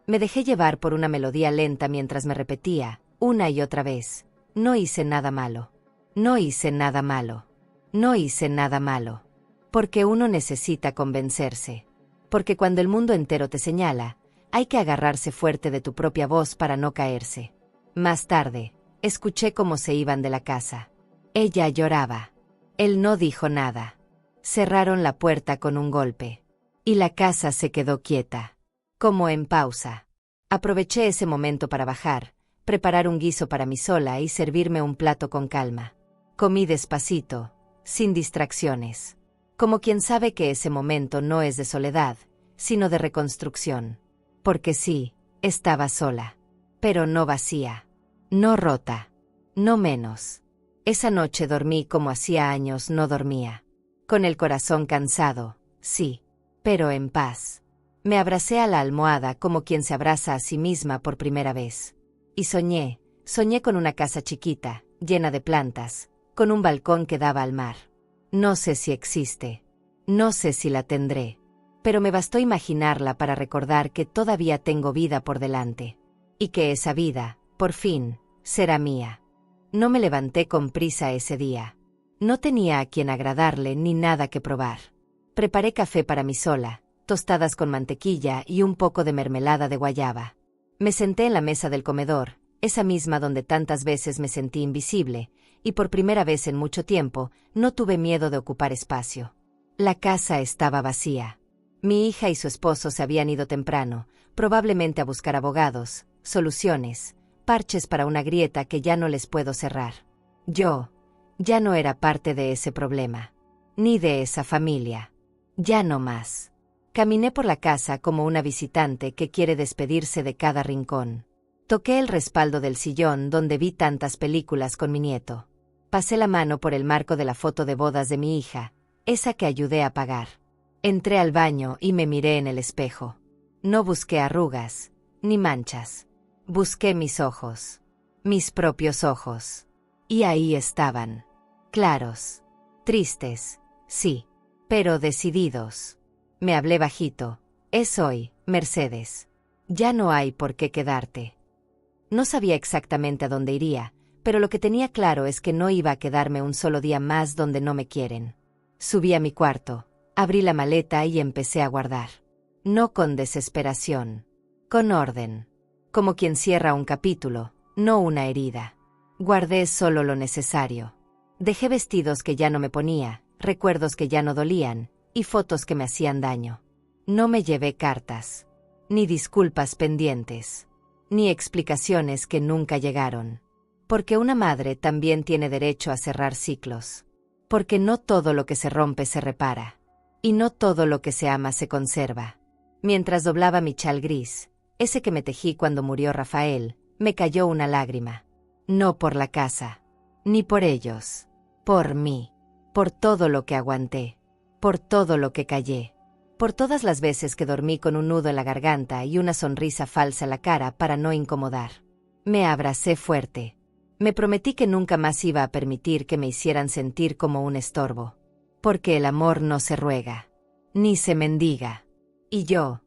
Me dejé llevar por una melodía lenta mientras me repetía, una y otra vez: no hice nada malo. No hice nada malo. No hice nada malo. Porque uno necesita convencerse. Porque cuando el mundo entero te señala, hay que agarrarse fuerte de tu propia voz para no caerse. Más tarde, escuché cómo se iban de la casa. Ella lloraba. Él no dijo nada. Cerraron la puerta con un golpe. Y la casa se quedó quieta. Como en pausa. Aproveché ese momento para bajar, preparar un guiso para mí sola y servirme un plato con calma. Comí despacito, sin distracciones. Como quien sabe que ese momento no es de soledad, sino de reconstrucción. Porque sí, estaba sola. Pero no vacía. No rota. No menos. Esa noche dormí como hacía años no dormía. Con el corazón cansado, sí, pero en paz. Me abracé a la almohada como quien se abraza a sí misma por primera vez. Y soñé con una casa chiquita, llena de plantas, con un balcón que daba al mar. No sé si existe. No sé si la tendré. Pero me bastó imaginarla para recordar que todavía tengo vida por delante. Y que esa vida, Por fin, será mía. No me levanté con prisa ese día. No tenía a quien agradarle ni nada que probar. Preparé café para mí sola, tostadas con mantequilla y un poco de mermelada de guayaba. Me senté en la mesa del comedor, esa misma donde tantas veces me sentí invisible, y por primera vez en mucho tiempo, no tuve miedo de ocupar espacio. La casa estaba vacía. Mi hija y su esposo se habían ido temprano, probablemente a buscar abogados, soluciones, parches para una grieta que ya no les puedo cerrar. Yo, ya no era parte de ese problema, ni de esa familia. Ya no más. Caminé por la casa como una visitante que quiere despedirse de cada rincón. Toqué el respaldo del sillón donde vi tantas películas con mi nieto. Pasé la mano por el marco de la foto de bodas de mi hija, esa que ayudé a pagar. Entré al baño y me miré en el espejo. No busqué arrugas, ni manchas. Busqué mis ojos. Mis propios ojos. Y ahí estaban. Claros. Tristes, sí. Pero decididos. Me hablé bajito. Es hoy, Mercedes. Ya no hay por qué quedarte. No sabía exactamente a dónde iría, pero lo que tenía claro es que no iba a quedarme un solo día más donde no me quieren. Subí a mi cuarto, abrí la maleta y empecé a guardar. No con desesperación. Con orden. Como quien cierra un capítulo, no una herida. Guardé solo lo necesario. Dejé vestidos que ya no me ponía, recuerdos que ya no dolían, y fotos que me hacían daño. No me llevé cartas. Ni disculpas pendientes. Ni explicaciones que nunca llegaron. Porque una madre también tiene derecho a cerrar ciclos. Porque no todo lo que se rompe se repara. Y no todo lo que se ama se conserva. Mientras doblaba mi chal gris, ese que me tejí cuando murió Rafael, me cayó una lágrima. No por la casa. Ni por ellos. Por mí. Por todo lo que aguanté. Por todo lo que callé. Por todas las veces que dormí con un nudo en la garganta y una sonrisa falsa en la cara para no incomodar. Me abracé fuerte. Me prometí que nunca más iba a permitir que me hicieran sentir como un estorbo. Porque el amor no se ruega. Ni se mendiga. Y yo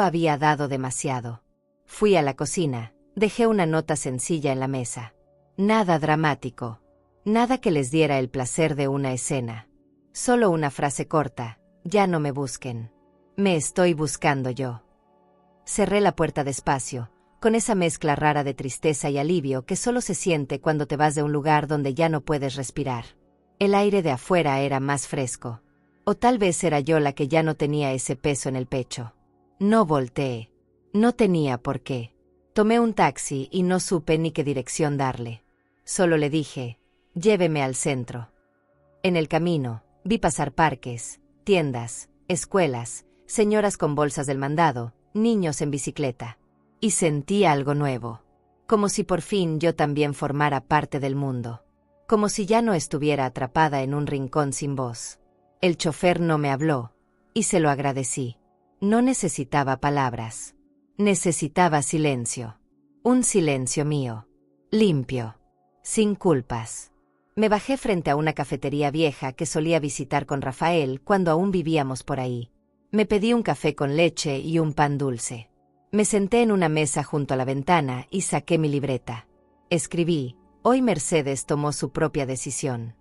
había dado demasiado. Fui a la cocina, dejé una nota sencilla en la mesa. Nada dramático. Nada que les diera el placer de una escena. Solo una frase corta. Ya no me busquen. Me estoy buscando yo. Cerré la puerta despacio, con esa mezcla rara de tristeza y alivio que solo se siente cuando te vas de un lugar donde ya no puedes respirar. El aire de afuera era más fresco. O tal vez era yo la que ya no tenía ese peso en el pecho. No volteé. No tenía por qué. Tomé un taxi y no supe ni qué dirección darle. Solo le dije, lléveme al centro. En el camino, vi pasar parques, tiendas, escuelas, señoras con bolsas del mandado, niños en bicicleta. Y sentí algo nuevo. Como si por fin yo también formara parte del mundo. Como si ya no estuviera atrapada en un rincón sin voz. El chofer no me habló, y se lo agradecí. No necesitaba palabras. Necesitaba silencio. Un silencio mío. Limpio. Sin culpas. Me bajé frente a una cafetería vieja que solía visitar con Rafael cuando aún vivíamos por ahí. Me pedí un café con leche y un pan dulce. Me senté en una mesa junto a la ventana y saqué mi libreta. Escribí, hoy Mercedes tomó su propia decisión.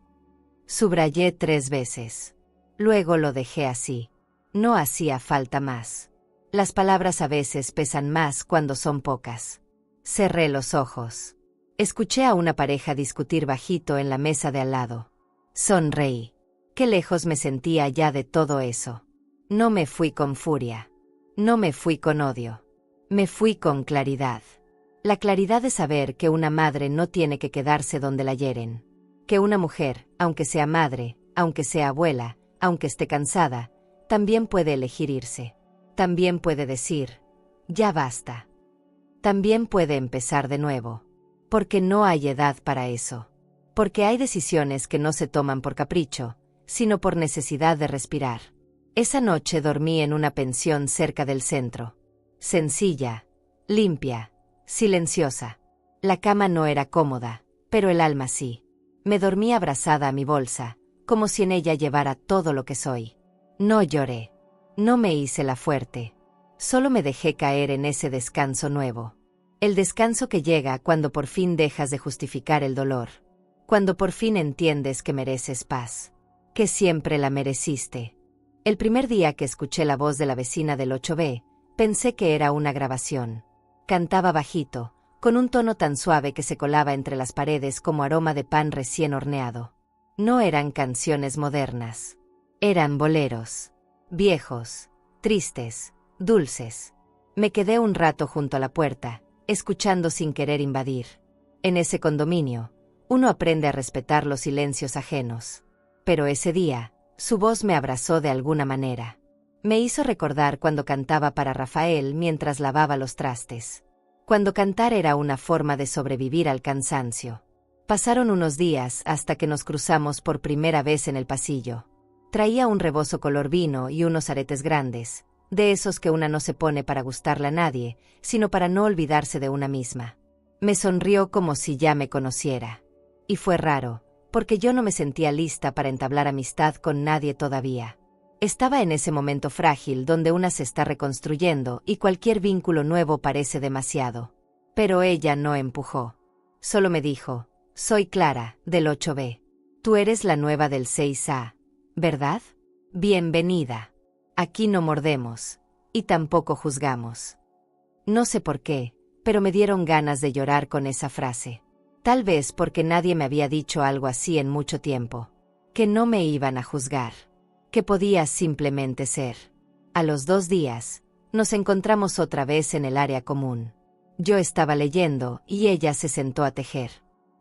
Subrayé 3 veces. Luego lo dejé así. No hacía falta más. Las palabras a veces pesan más cuando son pocas. Cerré los ojos. Escuché a una pareja discutir bajito en la mesa de al lado. Sonreí. Qué lejos me sentía ya de todo eso. No me fui con furia. No me fui con odio. Me fui con claridad. La claridad de saber que una madre no tiene que quedarse donde la hieren. Que una mujer, aunque sea madre, aunque sea abuela, aunque esté cansada, también puede elegir irse. También puede decir, ya basta. También puede empezar de nuevo. Porque no hay edad para eso. Porque hay decisiones que no se toman por capricho, sino por necesidad de respirar. Esa noche dormí en una pensión cerca del centro. Sencilla, limpia, silenciosa. La cama no era cómoda, pero el alma sí. Me dormí abrazada a mi bolsa, como si en ella llevara todo lo que soy. No lloré. No me hice la fuerte. Solo me dejé caer en ese descanso nuevo. El descanso que llega cuando por fin dejas de justificar el dolor. Cuando por fin entiendes que mereces paz. Que siempre la mereciste. El primer día que escuché la voz de la vecina del 8B, pensé que era una grabación. Cantaba bajito, con un tono tan suave que se colaba entre las paredes como aroma de pan recién horneado. No eran canciones modernas. Eran boleros. Viejos, tristes, dulces. Me quedé un rato junto a la puerta, escuchando sin querer invadir. En ese condominio, uno aprende a respetar los silencios ajenos. Pero ese día, su voz me abrazó de alguna manera. Me hizo recordar cuando cantaba para Rafael mientras lavaba los trastes. Cuando cantar era una forma de sobrevivir al cansancio. Pasaron unos días hasta que nos cruzamos por primera vez en el pasillo. Traía un rebozo color vino y unos aretes grandes, de esos que una no se pone para gustarle a nadie, sino para no olvidarse de una misma. Me sonrió como si ya me conociera. Y fue raro, porque yo no me sentía lista para entablar amistad con nadie todavía. Estaba en ese momento frágil donde una se está reconstruyendo y cualquier vínculo nuevo parece demasiado. Pero ella no empujó. Solo me dijo: soy Clara, del 8B. Tú eres la nueva del 6A, ¿verdad? Bienvenida. Aquí no mordemos. Y tampoco juzgamos. No sé por qué, pero me dieron ganas de llorar con esa frase. Tal vez porque nadie me había dicho algo así en mucho tiempo. Que no me iban a juzgar. Que podía simplemente ser. A los 2 días, nos encontramos otra vez en el área común. Yo estaba leyendo y ella se sentó a tejer.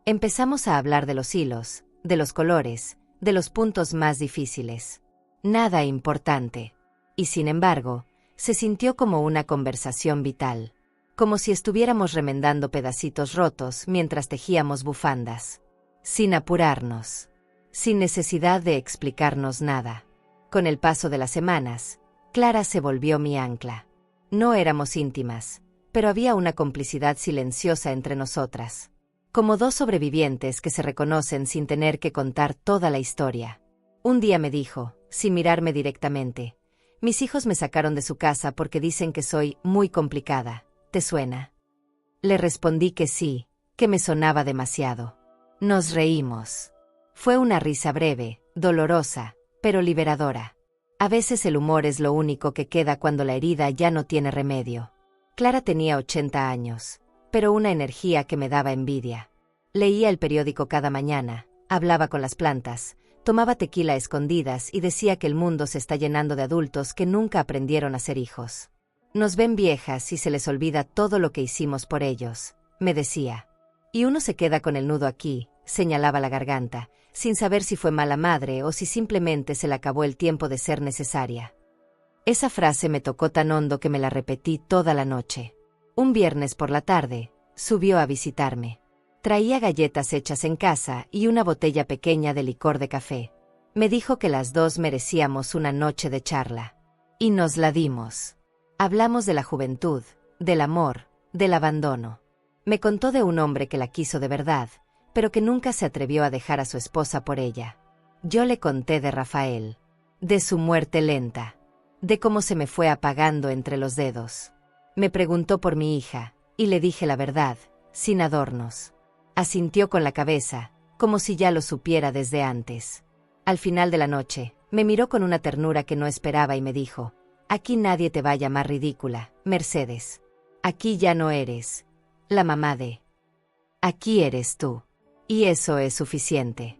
Empezamos a hablar de los hilos, de los colores, de los puntos más difíciles. Nada importante. Y sin embargo, se sintió como una conversación vital. Como si estuviéramos remendando pedacitos rotos mientras tejíamos bufandas. Sin apurarnos. Sin necesidad de explicarnos nada. Con el paso de las semanas, Clara se volvió mi ancla. No éramos íntimas, pero había una complicidad silenciosa entre nosotras. Como 2 sobrevivientes que se reconocen sin tener que contar toda la historia. Un día me dijo, sin mirarme directamente: mis hijos me sacaron de su casa porque dicen que soy muy complicada. ¿Te suena? Le respondí que sí, que me sonaba demasiado. Nos reímos. Fue una risa breve, dolorosa, pero liberadora. A veces el humor es lo único que queda cuando la herida ya no tiene remedio. Clara tenía 80 años, pero una energía que me daba envidia. Leía el periódico cada mañana, hablaba con las plantas, tomaba tequila a escondidas y decía que el mundo se está llenando de adultos que nunca aprendieron a ser hijos. Nos ven viejas y se les olvida todo lo que hicimos por ellos, me decía. Y uno se queda con el nudo aquí, señalaba la garganta, sin saber si fue mala madre o si simplemente se le acabó el tiempo de ser necesaria. Esa frase me tocó tan hondo que me la repetí toda la noche. Un viernes por la tarde, subió a visitarme. Traía galletas hechas en casa y una botella pequeña de licor de café. Me dijo que las 2 merecíamos una noche de charla. Y nos la dimos. Hablamos de la juventud, del amor, del abandono. Me contó de un hombre que la quiso de verdad, pero que nunca se atrevió a dejar a su esposa por ella. Yo le conté de Rafael, de su muerte lenta, de cómo se me fue apagando entre los dedos. Me preguntó por mi hija, y le dije la verdad, sin adornos. Asintió con la cabeza, como si ya lo supiera desde antes. Al final de la noche, me miró con una ternura que no esperaba y me dijo: aquí nadie te va a llamar ridícula, Mercedes. Aquí ya no eres la mamá de... Aquí eres tú. Y eso es suficiente.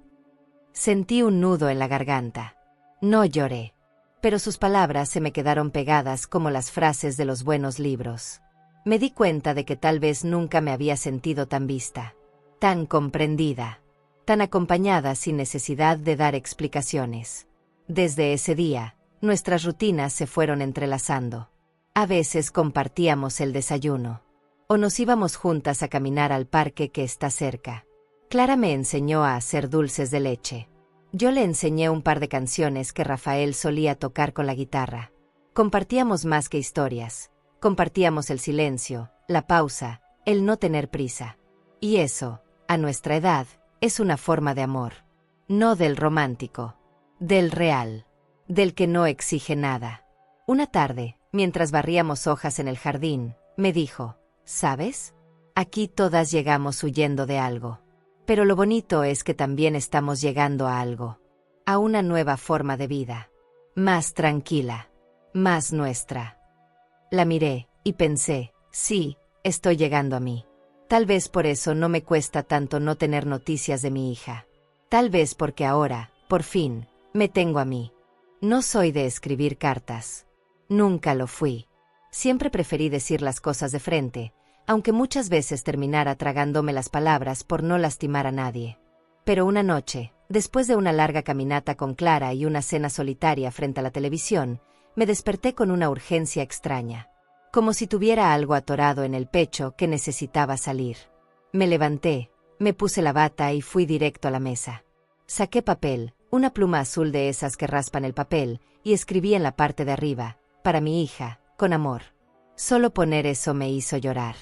Sentí un nudo en la garganta. No lloré. Pero sus palabras se me quedaron pegadas como las frases de los buenos libros. Me di cuenta de que tal vez nunca me había sentido tan vista, tan comprendida, tan acompañada sin necesidad de dar explicaciones. Desde ese día, nuestras rutinas se fueron entrelazando. A veces compartíamos el desayuno, o nos íbamos juntas a caminar al parque que está cerca. Clara me enseñó a hacer dulces de leche. Yo le enseñé un par de canciones que Rafael solía tocar con la guitarra. Compartíamos más que historias. Compartíamos el silencio, la pausa, el no tener prisa. Y eso, a nuestra edad, es una forma de amor. No del romántico, del real, del que no exige nada. Una tarde, mientras barríamos hojas en el jardín, me dijo: ¿sabes? Aquí todas llegamos huyendo de algo. Pero lo bonito es que también estamos llegando a algo. A una nueva forma de vida. Más tranquila. Más nuestra. La miré, y pensé, sí, estoy llegando a mí. Tal vez por eso no me cuesta tanto no tener noticias de mi hija. Tal vez porque ahora, por fin, me tengo a mí. No soy de escribir cartas. Nunca lo fui. Siempre preferí decir las cosas de frente, aunque muchas veces terminara tragándome las palabras por no lastimar a nadie. Pero una noche, después de una larga caminata con Clara y una cena solitaria frente a la televisión, me desperté con una urgencia extraña. Como si tuviera algo atorado en el pecho que necesitaba salir. Me levanté, me puse la bata y fui directo a la mesa. Saqué papel, una pluma azul de esas que raspan el papel, y escribí en la parte de arriba, para mi hija, con amor. Solo poner eso me hizo llorar.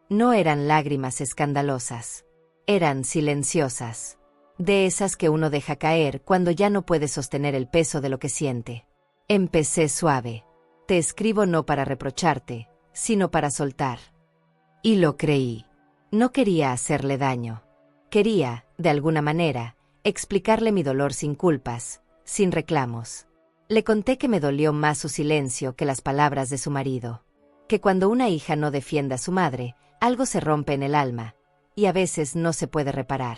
No eran lágrimas escandalosas. Eran silenciosas. De esas que uno deja caer cuando ya no puede sostener el peso de lo que siente. Empecé suave. Te escribo no para reprocharte, sino para soltar. Y lo creí. No quería hacerle daño. Quería, de alguna manera, explicarle mi dolor sin culpas, sin reclamos. Le conté que me dolió más su silencio que las palabras de su marido. Que cuando una hija no defiende a su madre, algo se rompe en el alma, y a veces no se puede reparar.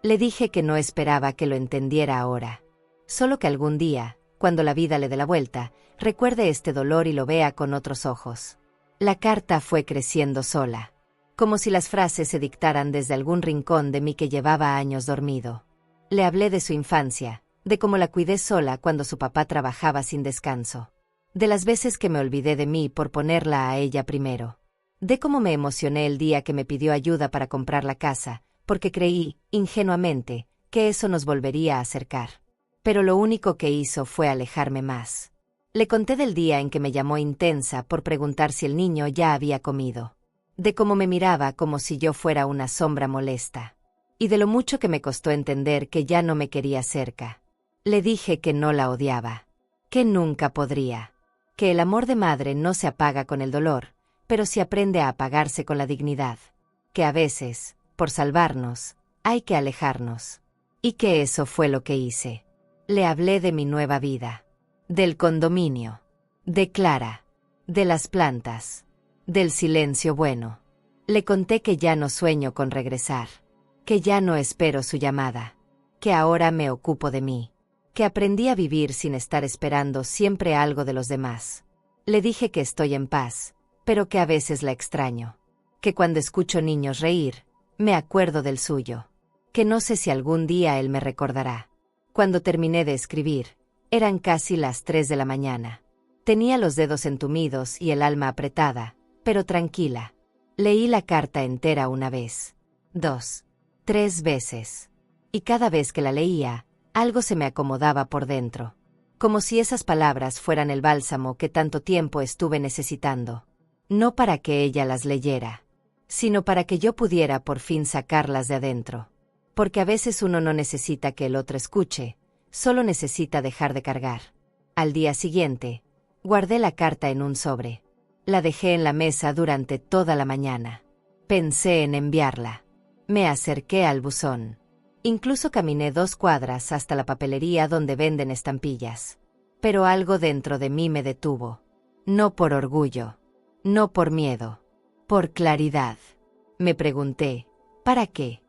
Le dije que no esperaba que lo entendiera ahora. Solo que algún día, cuando la vida le dé la vuelta, recuerde este dolor y lo vea con otros ojos. La carta fue creciendo sola. Como si las frases se dictaran desde algún rincón de mí que llevaba años dormido. Le hablé de su infancia, de cómo la cuidé sola cuando su papá trabajaba sin descanso. De las veces que me olvidé de mí por ponerla a ella primero. De cómo me emocioné el día que me pidió ayuda para comprar la casa, porque creí, ingenuamente, que eso nos volvería a acercar. Pero lo único que hizo fue alejarme más. Le conté del día en que me llamó intensa por preguntar si el niño ya había comido. De cómo me miraba como si yo fuera una sombra molesta. Y de lo mucho que me costó entender que ya no me quería cerca. Le dije que no la odiaba. Que nunca podría. Que el amor de madre no se apaga con el dolor, pero sí aprende a apagarse con la dignidad. Que a veces, por salvarnos, hay que alejarnos. Y que eso fue lo que hice. Le hablé de mi nueva vida. Del condominio. De Clara. De las plantas. Del silencio bueno. Le conté que ya no sueño con regresar. Que ya no espero su llamada. Que ahora me ocupo de mí. Que aprendí a vivir sin estar esperando siempre algo de los demás. Le dije que estoy en paz, pero que a veces la extraño. Que cuando escucho niños reír, me acuerdo del suyo. Que no sé si algún día él me recordará. Cuando terminé de escribir, eran casi las 3 de la mañana. Tenía los dedos entumidos y el alma apretada, pero tranquila. Leí la carta entera una vez, 2, 3 veces. Y cada vez que la leía, algo se me acomodaba por dentro. Como si esas palabras fueran el bálsamo que tanto tiempo estuve necesitando. No para que ella las leyera, sino para que yo pudiera por fin sacarlas de adentro. Porque a veces uno no necesita que el otro escuche, solo necesita dejar de cargar. Al día siguiente, guardé la carta en un sobre. La dejé en la mesa durante toda la mañana. Pensé en enviarla. Me acerqué al buzón. Incluso caminé 2 cuadras hasta la papelería donde venden estampillas. Pero algo dentro de mí me detuvo. No por orgullo. No por miedo. Por claridad. Me pregunté, ¿para qué?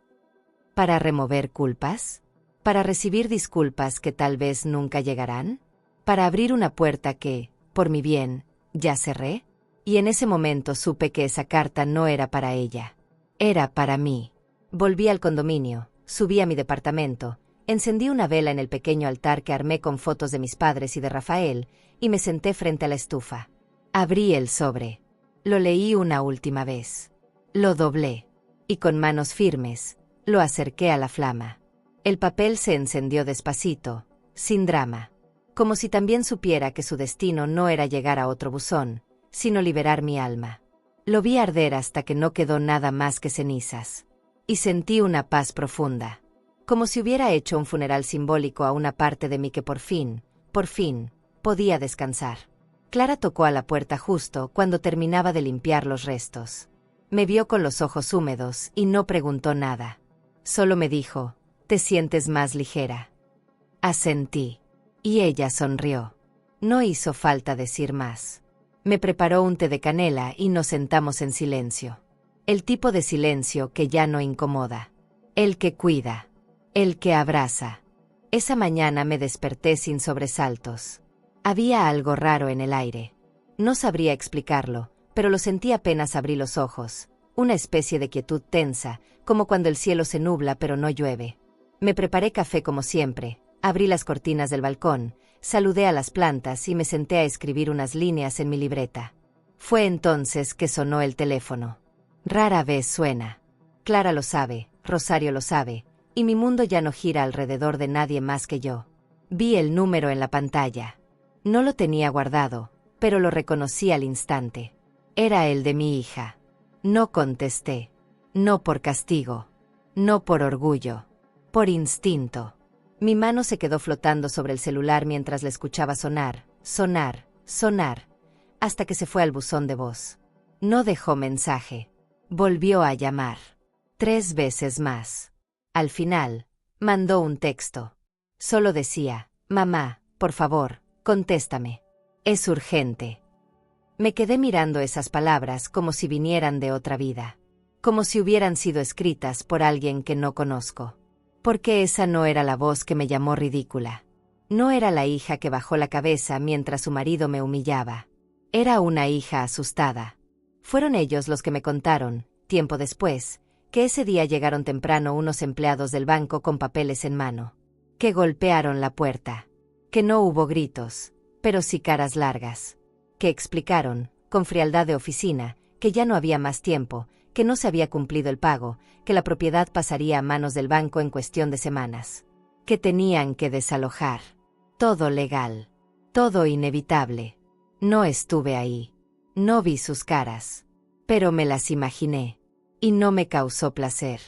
¿Para remover culpas? ¿Para recibir disculpas que tal vez nunca llegarán? ¿Para abrir una puerta que, por mi bien, ya cerré? Y en ese momento supe que esa carta no era para ella. Era para mí. Volví al condominio, subí a mi departamento, encendí una vela en el pequeño altar que armé con fotos de mis padres y de Rafael, y me senté frente a la estufa. Abrí el sobre. Lo leí una última vez. Lo doblé. Y con manos firmes, lo acerqué a la flama. El papel se encendió despacito, sin drama. Como si también supiera que su destino no era llegar a otro buzón, sino liberar mi alma. Lo vi arder hasta que no quedó nada más que cenizas. Y sentí una paz profunda. Como si hubiera hecho un funeral simbólico a una parte de mí que por fin, podía descansar. Clara tocó a la puerta justo cuando terminaba de limpiar los restos. Me vio con los ojos húmedos y no preguntó nada. Solo me dijo, «¿Te sientes más ligera?» Asentí. Y ella sonrió. No hizo falta decir más. Me preparó un té de canela y nos sentamos en silencio. El tipo de silencio que ya no incomoda. El que cuida. El que abraza. Esa mañana me desperté sin sobresaltos. Había algo raro en el aire. No sabría explicarlo, pero lo sentí apenas abrí los ojos. Una especie de quietud tensa, como cuando el cielo se nubla pero no llueve. Me preparé café como siempre, abrí las cortinas del balcón, saludé a las plantas y me senté a escribir unas líneas en mi libreta. Fue entonces que sonó el teléfono. Rara vez suena. Clara lo sabe, Rosario lo sabe, y mi mundo ya no gira alrededor de nadie más que yo. Vi el número en la pantalla. No lo tenía guardado, pero lo reconocí al instante. Era el de mi hija. No contesté. No por castigo. No por orgullo. Por instinto. Mi mano se quedó flotando sobre el celular mientras la escuchaba sonar, sonar, sonar, hasta que se fue al buzón de voz. No dejó mensaje. Volvió a llamar. 3 veces más. Al final, mandó un texto. Solo decía, «Mamá, por favor, contéstame. Es urgente». Me quedé mirando esas palabras como si vinieran de otra vida. Como si hubieran sido escritas por alguien que no conozco. Porque esa no era la voz que me llamó ridícula. No era la hija que bajó la cabeza mientras su marido me humillaba. Era una hija asustada. Fueron ellos los que me contaron, tiempo después, que ese día llegaron temprano unos empleados del banco con papeles en mano. Que golpearon la puerta. Que no hubo gritos, pero sí caras largas. Que explicaron, con frialdad de oficina, que ya no había más tiempo, que no se había cumplido el pago, que la propiedad pasaría a manos del banco en cuestión de semanas. Que tenían que desalojar. Todo legal. Todo inevitable. No estuve ahí. No vi sus caras. Pero me las imaginé. Y no me causó placer.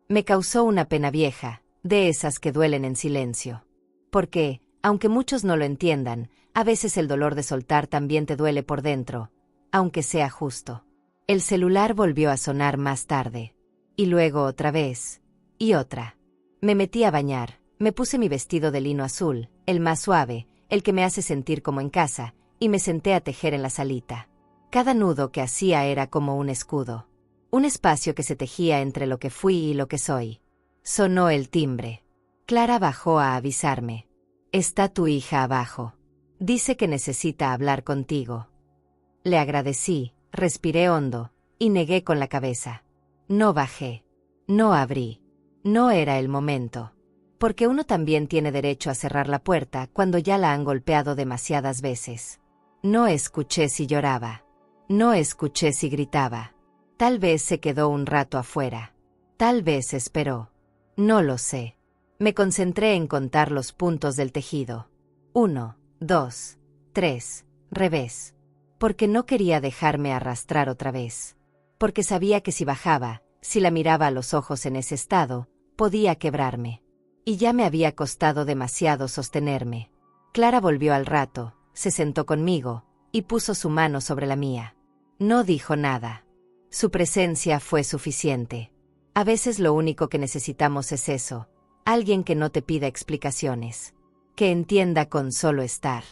Me causó una pena vieja, de esas que duelen en silencio. Porque, aunque muchos no lo entiendan, a veces el dolor de soltar también te duele por dentro, aunque sea justo. El celular volvió a sonar más tarde. Y luego otra vez. Y otra. Me metí a bañar, me puse mi vestido de lino azul, el más suave, el que me hace sentir como en casa, y me senté a tejer en la salita. Cada nudo que hacía era como un escudo. Un espacio que se tejía entre lo que fui y lo que soy. Sonó el timbre. Clara bajó a avisarme. «Está tu hija abajo. Dice que necesita hablar contigo». Le agradecí, respiré hondo, y negué con la cabeza. No bajé. No abrí. No era el momento. Porque uno también tiene derecho a cerrar la puerta cuando ya la han golpeado demasiadas veces. No escuché si lloraba. No escuché si gritaba. Tal vez se quedó un rato afuera. Tal vez esperó. No lo sé. Me concentré en contar los puntos del tejido. 1, 2, 3, revés. Porque no quería dejarme arrastrar otra vez. Porque sabía que si bajaba, si la miraba a los ojos en ese estado, podía quebrarme. Y ya me había costado demasiado sostenerme. Clara volvió al rato, se sentó conmigo, y puso su mano sobre la mía. No dijo nada. Su presencia fue suficiente. A veces lo único que necesitamos es eso. Alguien que no te pida explicaciones. Que entienda con solo estar.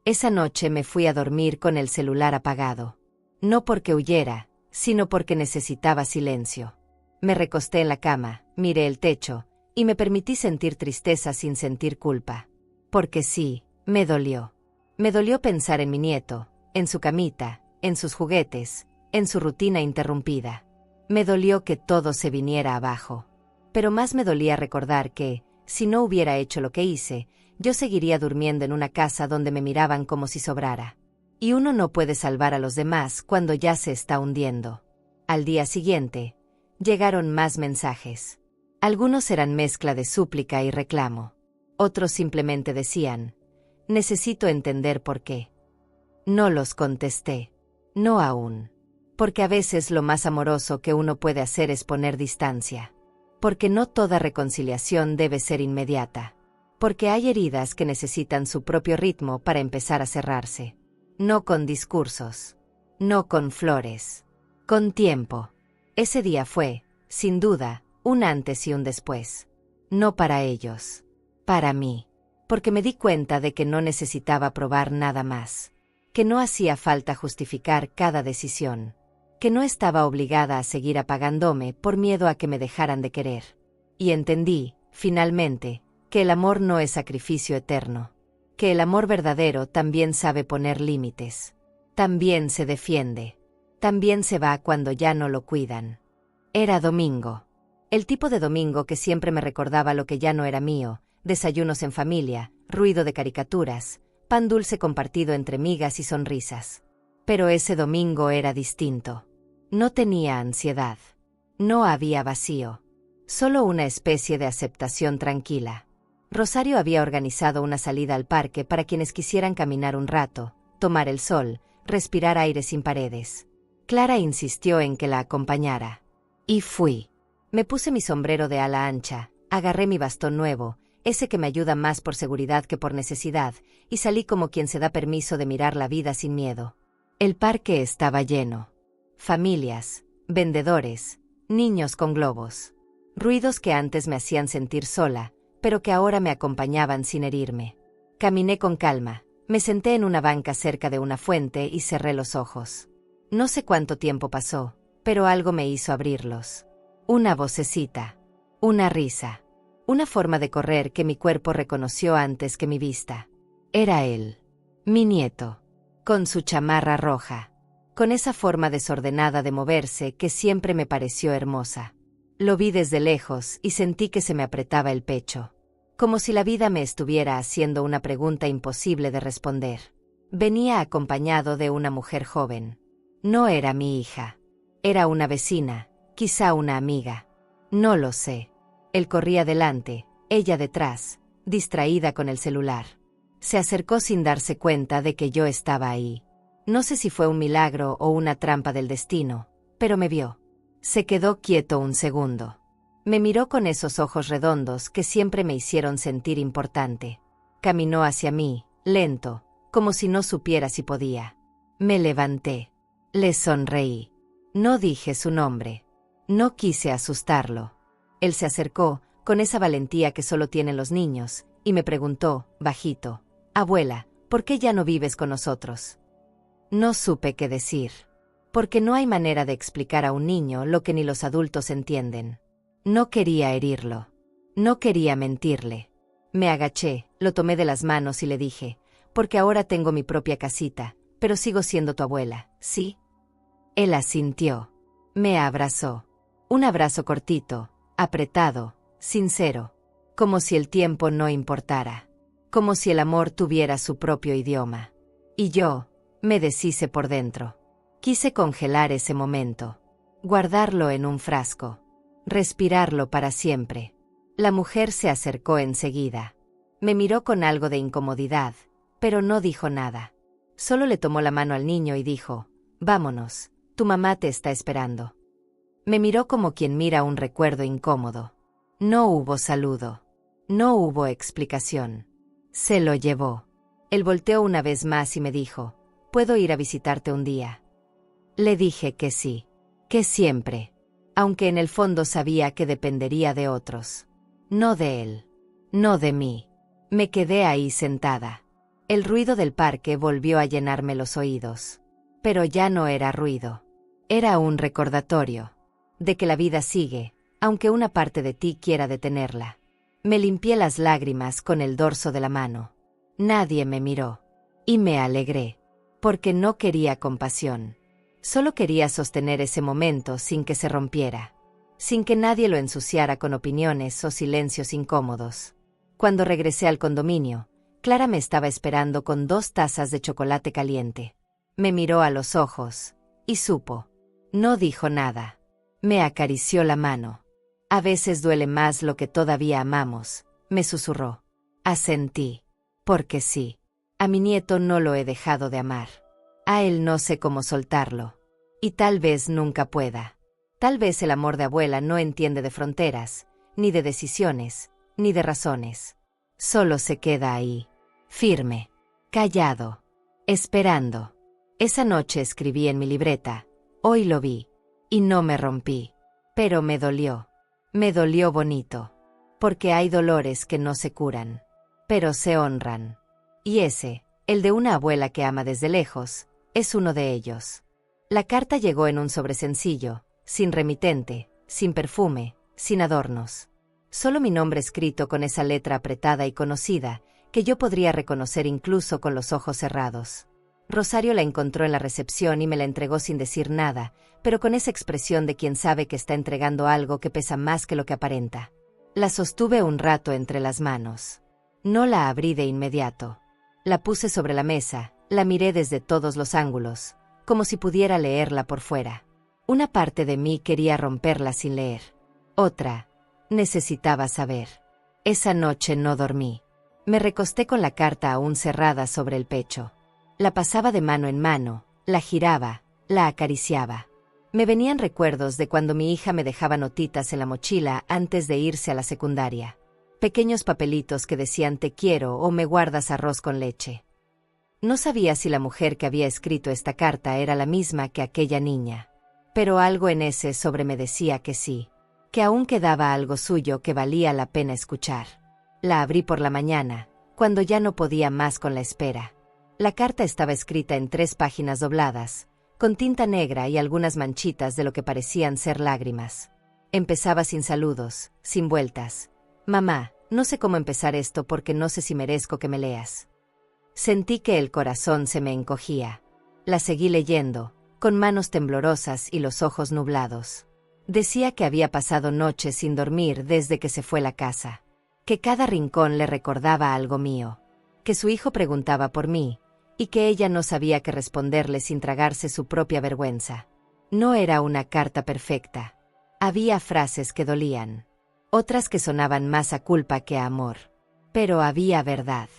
Esa noche me fui a dormir con el celular apagado. No porque huyera, sino porque necesitaba silencio. Me recosté en la cama, miré el techo, y me permití sentir tristeza sin sentir culpa. Porque sí, me dolió. Me dolió pensar en mi nieto, en su camita, en sus juguetes, en su rutina interrumpida. Me dolió que todo se viniera abajo. Pero más me dolía recordar que, si no hubiera hecho lo que hice, yo seguiría durmiendo en una casa donde me miraban como si sobrara. Y uno no puede salvar a los demás cuando ya se está hundiendo. Al día siguiente, llegaron más mensajes. Algunos eran mezcla de súplica y reclamo. Otros simplemente decían, «Necesito entender por qué». No los contesté. No aún. Porque a veces lo más amoroso que uno puede hacer es poner distancia. Porque no toda reconciliación debe ser inmediata. Porque hay heridas que necesitan su propio ritmo para empezar a cerrarse. No con discursos. No con flores. Con tiempo. Ese día fue, sin duda, un antes y un después. No para ellos. Para mí. Porque me di cuenta de que no necesitaba probar nada más. Que no hacía falta justificar cada decisión. Que no estaba obligada a seguir apagándome por miedo a que me dejaran de querer. Y entendí, finalmente, que el amor no es sacrificio eterno. Que el amor verdadero también sabe poner límites. También se defiende. También se va cuando ya no lo cuidan. Era domingo. El tipo de domingo que siempre me recordaba lo que ya no era mío, desayunos en familia, ruido de caricaturas, pan dulce compartido entre migas y sonrisas. Pero ese domingo era distinto. No tenía ansiedad. No había vacío. Solo una especie de aceptación tranquila. Rosario había organizado una salida al parque para quienes quisieran caminar un rato, tomar el sol, respirar aire sin paredes. Clara insistió en que la acompañara. Y fui. Me puse mi sombrero de ala ancha, agarré mi bastón nuevo, ese que me ayuda más por seguridad que por necesidad, y salí como quien se da permiso de mirar la vida sin miedo. El parque estaba lleno. Familias, vendedores, niños con globos. Ruidos que antes me hacían sentir sola, pero que ahora me acompañaban sin herirme. Caminé con calma, me senté en una banca cerca de una fuente y cerré los ojos. No sé cuánto tiempo pasó, pero algo me hizo abrirlos. Una vocecita, una risa, una forma de correr que mi cuerpo reconoció antes que mi vista. Era él, mi nieto, con su chamarra roja, con esa forma desordenada de moverse que siempre me pareció hermosa. Lo vi desde lejos y sentí que se me apretaba el pecho, como si la vida me estuviera haciendo una pregunta imposible de responder. Venía acompañado de una mujer joven. No era mi hija. Era una vecina, quizá una amiga. No lo sé. Él corría delante, ella detrás, distraída con el celular. Se acercó sin darse cuenta de que yo estaba ahí. No sé si fue un milagro o una trampa del destino, pero me vio. Se quedó quieto un segundo. Me miró con esos ojos redondos que siempre me hicieron sentir importante. Caminó hacia mí, lento, como si no supiera si podía. Me levanté. Le sonreí. No dije su nombre. No quise asustarlo. Él se acercó, con esa valentía que solo tienen los niños, y me preguntó, bajito, «Abuela, ¿por qué ya no vives con nosotros?» No supe qué decir. Porque no hay manera de explicar a un niño lo que ni los adultos entienden. No quería herirlo. No quería mentirle. Me agaché, lo tomé de las manos y le dije, «Porque ahora tengo mi propia casita, pero sigo siendo tu abuela, ¿sí?» Él asintió. Me abrazó. Un abrazo cortito, apretado, sincero. Como si el tiempo no importara. Como si el amor tuviera su propio idioma. Y yo, me deshice por dentro. Quise congelar ese momento. Guardarlo en un frasco. Respirarlo para siempre. La mujer se acercó enseguida. Me miró con algo de incomodidad, pero no dijo nada. Solo le tomó la mano al niño y dijo, «Vámonos, tu mamá te está esperando». Me miró como quien mira un recuerdo incómodo. No hubo saludo. No hubo explicación. Se lo llevó. Él volteó una vez más y me dijo, «¿Puedo ir a visitarte un día?» Le dije que sí. Que siempre. Aunque en el fondo sabía que dependería de otros. No de él. No de mí. Me quedé ahí sentada. El ruido del parque volvió a llenarme los oídos. Pero ya no era ruido. Era un recordatorio. De que la vida sigue, aunque una parte de ti quiera detenerla. Me limpié las lágrimas con el dorso de la mano. Nadie me miró. Y me alegré. Porque no quería compasión. Solo quería sostener ese momento sin que se rompiera. Sin que nadie lo ensuciara con opiniones o silencios incómodos. Cuando regresé al condominio, Clara me estaba esperando con 2 tazas de chocolate caliente. Me miró a los ojos. Y supo. No dijo nada. Me acarició la mano. «A veces duele más lo que todavía amamos», me susurró. Asentí. Porque sí. A mi nieto no lo he dejado de amar. A él no sé cómo soltarlo. Y tal vez nunca pueda. Tal vez el amor de abuela no entiende de fronteras, ni de decisiones, ni de razones. Solo se queda ahí. Firme. Callado. Esperando. Esa noche escribí en mi libreta. Hoy lo vi. Y no me rompí. Pero me dolió. Me dolió bonito. Porque hay dolores que no se curan. Pero se honran. Y ese, el de una abuela que ama desde lejos, es uno de ellos. La carta llegó en un sobre sencillo, sin remitente, sin perfume, sin adornos. Solo mi nombre escrito con esa letra apretada y conocida, que yo podría reconocer incluso con los ojos cerrados. Rosario la encontró en la recepción y me la entregó sin decir nada, pero con esa expresión de quien sabe que está entregando algo que pesa más que lo que aparenta. La sostuve un rato entre las manos. No la abrí de inmediato. La puse sobre la mesa, la miré desde todos los ángulos, como si pudiera leerla por fuera. Una parte de mí quería romperla sin leer. Otra, necesitaba saber. Esa noche no dormí. Me recosté con la carta aún cerrada sobre el pecho. La pasaba de mano en mano, la giraba, la acariciaba. Me venían recuerdos de cuando mi hija me dejaba notitas en la mochila antes de irse a la secundaria. Pequeños papelitos que decían te quiero o me guardas arroz con leche. No sabía si la mujer que había escrito esta carta era la misma que aquella niña. Pero algo en ese sobre me decía que sí, que aún quedaba algo suyo que valía la pena escuchar. La abrí por la mañana, cuando ya no podía más con la espera. La carta estaba escrita en 3 páginas dobladas, con tinta negra y algunas manchitas de lo que parecían ser lágrimas. Empezaba sin saludos, sin vueltas. Mamá, no sé cómo empezar esto porque no sé si merezco que me leas. Sentí que el corazón se me encogía. La seguí leyendo, con manos temblorosas y los ojos nublados. Decía que había pasado noches sin dormir desde que se fue la casa. Que cada rincón le recordaba algo mío. Que su hijo preguntaba por mí, y que ella no sabía qué responderle sin tragarse su propia vergüenza. No era una carta perfecta. Había frases que dolían. Otras que sonaban más a culpa que a amor. Pero había verdad.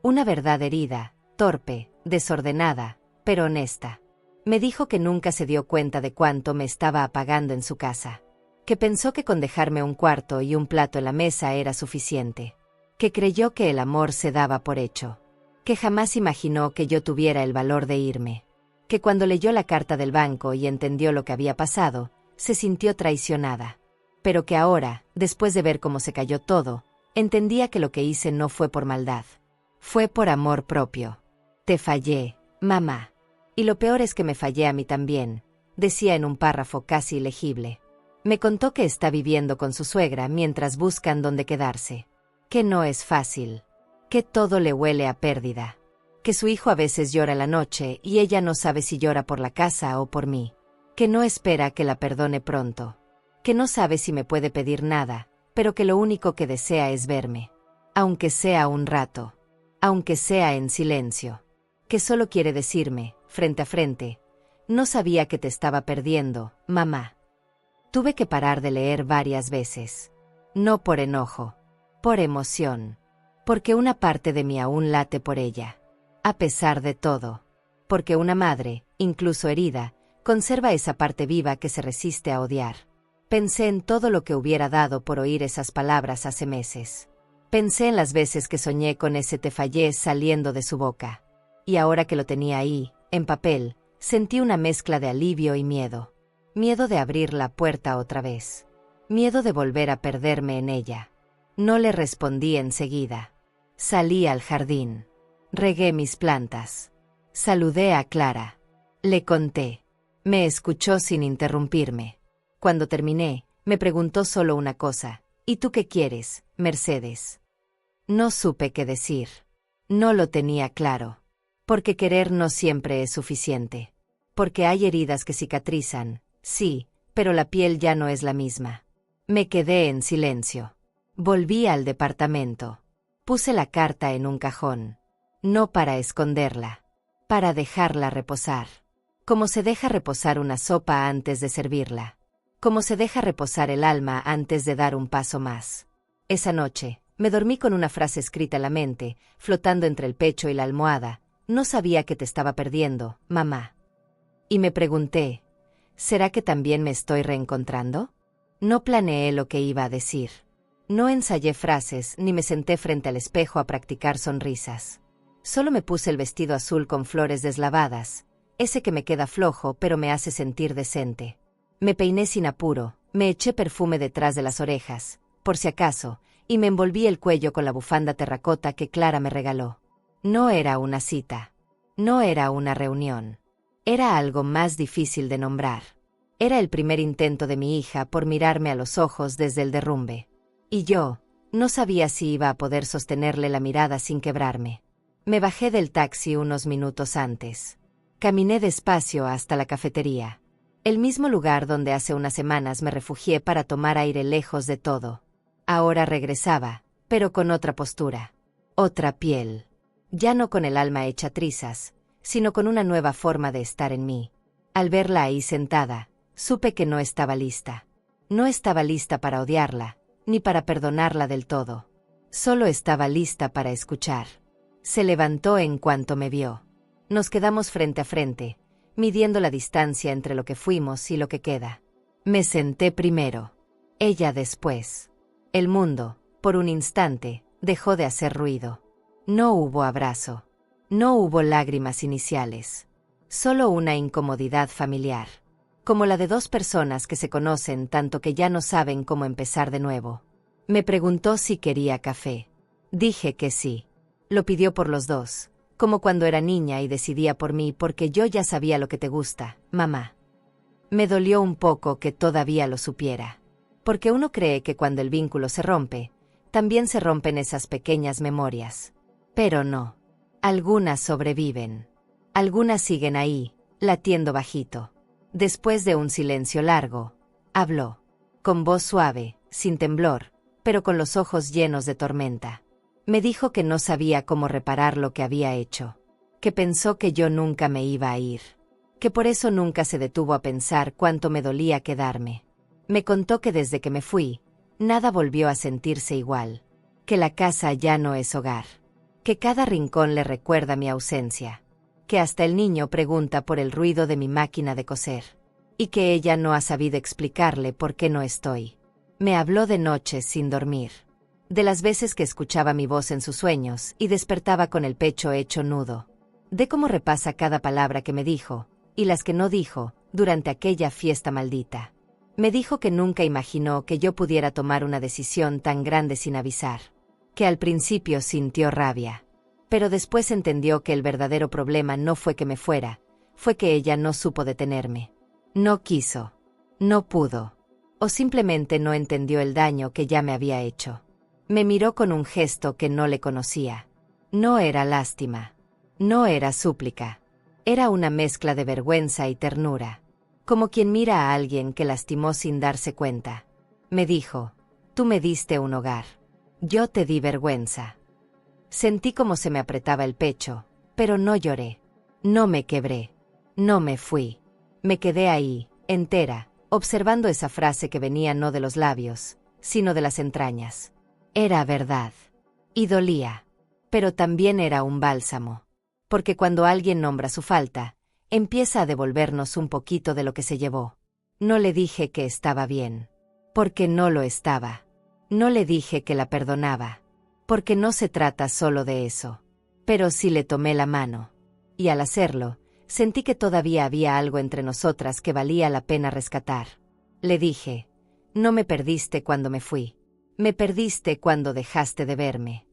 Una verdad herida, torpe, desordenada, pero honesta. Me dijo que nunca se dio cuenta de cuánto me estaba apagando en su casa. Que pensó que con dejarme un cuarto y un plato en la mesa era suficiente. Que creyó que el amor se daba por hecho. Que jamás imaginó que yo tuviera el valor de irme. Que cuando leyó la carta del banco y entendió lo que había pasado, se sintió traicionada. Pero que ahora, después de ver cómo se cayó todo, entendía que lo que hice no fue por maldad. Fue por amor propio. Te fallé, mamá. Y lo peor es que me fallé a mí también, decía en un párrafo casi ilegible. Me contó que está viviendo con su suegra mientras buscan dónde quedarse. Que no es fácil. Que todo le huele a pérdida. Que su hijo a veces llora en la noche y ella no sabe si llora por la casa o por mí. Que no espera que la perdone pronto. Que no sabe si me puede pedir nada, pero que lo único que desea es verme. Aunque sea un rato. Aunque sea en silencio. Que solo quiere decirme, frente a frente, no sabía que te estaba perdiendo, mamá. Tuve que parar de leer varias veces. No por enojo. Por emoción. Porque una parte de mí aún late por ella. A pesar de todo. Porque una madre, incluso herida, conserva esa parte viva que se resiste a odiar. Pensé en todo lo que hubiera dado por oír esas palabras hace meses. Pensé en las veces que soñé con ese te fallé saliendo de su boca. Y ahora que lo tenía ahí, en papel, sentí una mezcla de alivio y miedo. Miedo de abrir la puerta otra vez. Miedo de volver a perderme en ella. No le respondí enseguida. Salí al jardín. Regué mis plantas. Saludé a Clara. Le conté. Me escuchó sin interrumpirme. Cuando terminé, me preguntó solo una cosa. ¿Y tú qué quieres, Mercedes? No supe qué decir. No lo tenía claro. Porque querer no siempre es suficiente. Porque hay heridas que cicatrizan, sí, pero la piel ya no es la misma. Me quedé en silencio. Volví al departamento. Puse la carta en un cajón. No para esconderla. Para dejarla reposar. Como se deja reposar una sopa antes de servirla. Como se deja reposar el alma antes de dar un paso más. Esa noche, me dormí con una frase escrita en la mente, flotando entre el pecho y la almohada. No sabía que te estaba perdiendo, mamá. Y me pregunté, ¿será que también me estoy reencontrando? No planeé lo que iba a decir. No ensayé frases ni me senté frente al espejo a practicar sonrisas. Solo me puse el vestido azul con flores deslavadas, ese que me queda flojo pero me hace sentir decente. Me peiné sin apuro, me eché perfume detrás de las orejas, por si acaso, y me envolví el cuello con la bufanda terracota que Clara me regaló. No era una cita. No era una reunión. Era algo más difícil de nombrar. Era el primer intento de mi hija por mirarme a los ojos desde el derrumbe. Y yo no sabía si iba a poder sostenerle la mirada sin quebrarme. Me bajé del taxi unos minutos antes. Caminé despacio hasta la cafetería. El mismo lugar donde hace unas semanas me refugié para tomar aire lejos de todo. Ahora regresaba, pero con otra postura. Otra piel. Ya no con el alma hecha trizas, sino con una nueva forma de estar en mí. Al verla ahí sentada, supe que no estaba lista. No estaba lista para odiarla, ni para perdonarla del todo. Solo estaba lista para escuchar. Se levantó en cuanto me vio. Nos quedamos frente a frente, midiendo la distancia entre lo que fuimos y lo que queda. Me senté primero. Ella después. El mundo, por un instante, dejó de hacer ruido. No hubo abrazo. No hubo lágrimas iniciales. Solo una incomodidad familiar. Como la de dos personas que se conocen tanto que ya no saben cómo empezar de nuevo. Me preguntó si quería café. Dije que sí. Lo pidió por los dos, como cuando era niña y decidía por mí porque yo ya sabía lo que te gusta, mamá. Me dolió un poco que todavía lo supiera. Porque uno cree que cuando el vínculo se rompe, también se rompen esas pequeñas memorias. Pero no. Algunas sobreviven. Algunas siguen ahí, latiendo bajito. Después de un silencio largo, habló. Con voz suave, sin temblor, pero con los ojos llenos de tormenta. Me dijo que no sabía cómo reparar lo que había hecho. Que pensó que yo nunca me iba a ir. Que por eso nunca se detuvo a pensar cuánto me dolía quedarme. Me contó que desde que me fui, nada volvió a sentirse igual. Que la casa ya no es hogar. Que cada rincón le recuerda mi ausencia. Que hasta el niño pregunta por el ruido de mi máquina de coser. Y que ella no ha sabido explicarle por qué no estoy. Me habló de noches sin dormir. De las veces que escuchaba mi voz en sus sueños y despertaba con el pecho hecho nudo. De cómo repasa cada palabra que me dijo, y las que no dijo, durante aquella fiesta maldita. Me dijo que nunca imaginó que yo pudiera tomar una decisión tan grande sin avisar. Que al principio sintió rabia. Pero después entendió que el verdadero problema no fue que me fuera, fue que ella no supo detenerme. No quiso. No pudo. O simplemente no entendió el daño que ya me había hecho. Me miró con un gesto que no le conocía. No era lástima. No era súplica. Era una mezcla de vergüenza y ternura. Como quien mira a alguien que lastimó sin darse cuenta. Me dijo, tú me diste un hogar. Yo te di vergüenza. Sentí como se me apretaba el pecho, pero no lloré. No me quebré. No me fui. Me quedé ahí, entera, observando esa frase que venía no de los labios, sino de las entrañas. Era verdad. Y dolía. Pero también era un bálsamo. Porque cuando alguien nombra su falta, empieza a devolvernos un poquito de lo que se llevó. No le dije que estaba bien. Porque no lo estaba. No le dije que la perdonaba. Porque no se trata solo de eso. Pero sí le tomé la mano. Y al hacerlo, sentí que todavía había algo entre nosotras que valía la pena rescatar. Le dije, no me perdiste cuando me fui. Me perdiste cuando dejaste de verme.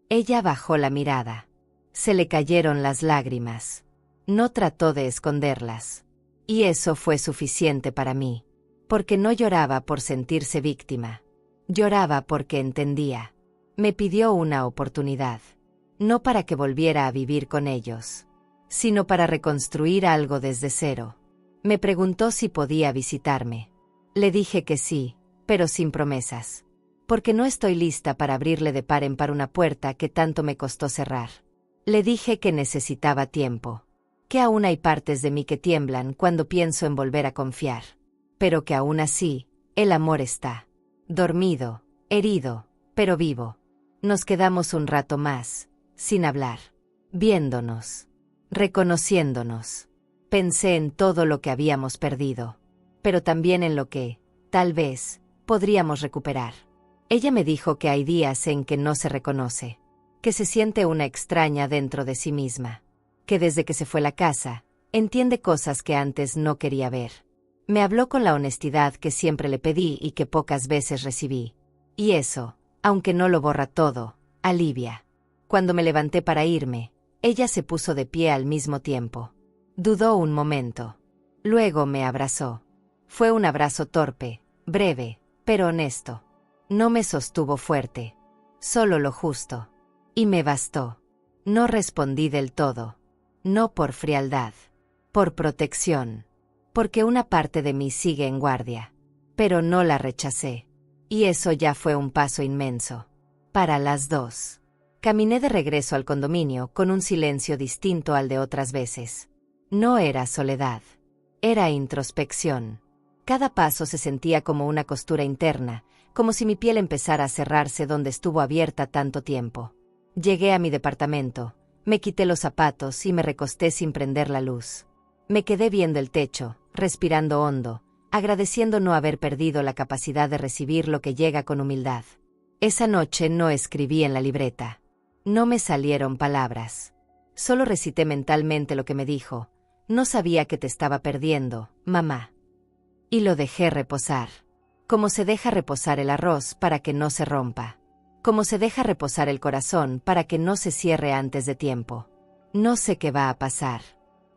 Ella bajó la mirada. Se le cayeron las lágrimas. No trató de esconderlas. Y eso fue suficiente para mí. Porque no lloraba por sentirse víctima. Lloraba porque entendía. Me pidió una oportunidad. No para que volviera a vivir con ellos, sino para reconstruir algo desde cero. Me preguntó si podía visitarme. Le dije que sí, pero sin promesas. Porque no estoy lista para abrirle de par en par una puerta que tanto me costó cerrar. Le dije que necesitaba tiempo. Que aún hay partes de mí que tiemblan cuando pienso en volver a confiar. Pero que aún así, el amor está. Dormido, herido, pero vivo. Nos quedamos un rato más, sin hablar. Viéndonos. Reconociéndonos. Pensé en todo lo que habíamos perdido. Pero también en lo que, tal vez, podríamos recuperar. Ella me dijo que hay días en que no se reconoce. Que se siente una extraña dentro de sí misma. Que desde que se fue la casa, entiende cosas que antes no quería ver. Me habló con la honestidad que siempre le pedí y que pocas veces recibí. Y eso, aunque no lo borra todo, alivia. Cuando me levanté para irme, ella se puso de pie al mismo tiempo. Dudó un momento. Luego me abrazó. Fue un abrazo torpe, breve, pero honesto. No me sostuvo fuerte, solo lo justo. Y me bastó. No respondí del todo. No por frialdad, por protección. Porque una parte de mí sigue en guardia. Pero no la rechacé. Y eso ya fue un paso inmenso. Para las dos. Caminé de regreso al condominio con un silencio distinto al de otras veces. No era soledad. Era introspección. Cada paso se sentía como una costura interna, como si mi piel empezara a cerrarse donde estuvo abierta tanto tiempo. Llegué a mi departamento, me quité los zapatos y me recosté sin prender la luz. Me quedé viendo el techo, respirando hondo, agradeciendo no haber perdido la capacidad de recibir lo que llega con humildad. Esa noche no escribí en la libreta. No me salieron palabras. Solo recité mentalmente lo que me dijo. No sabía que te estaba perdiendo, mamá. Y lo dejé reposar. Como se deja reposar el arroz para que no se rompa. Como se deja reposar el corazón para que no se cierre antes de tiempo. No sé qué va a pasar.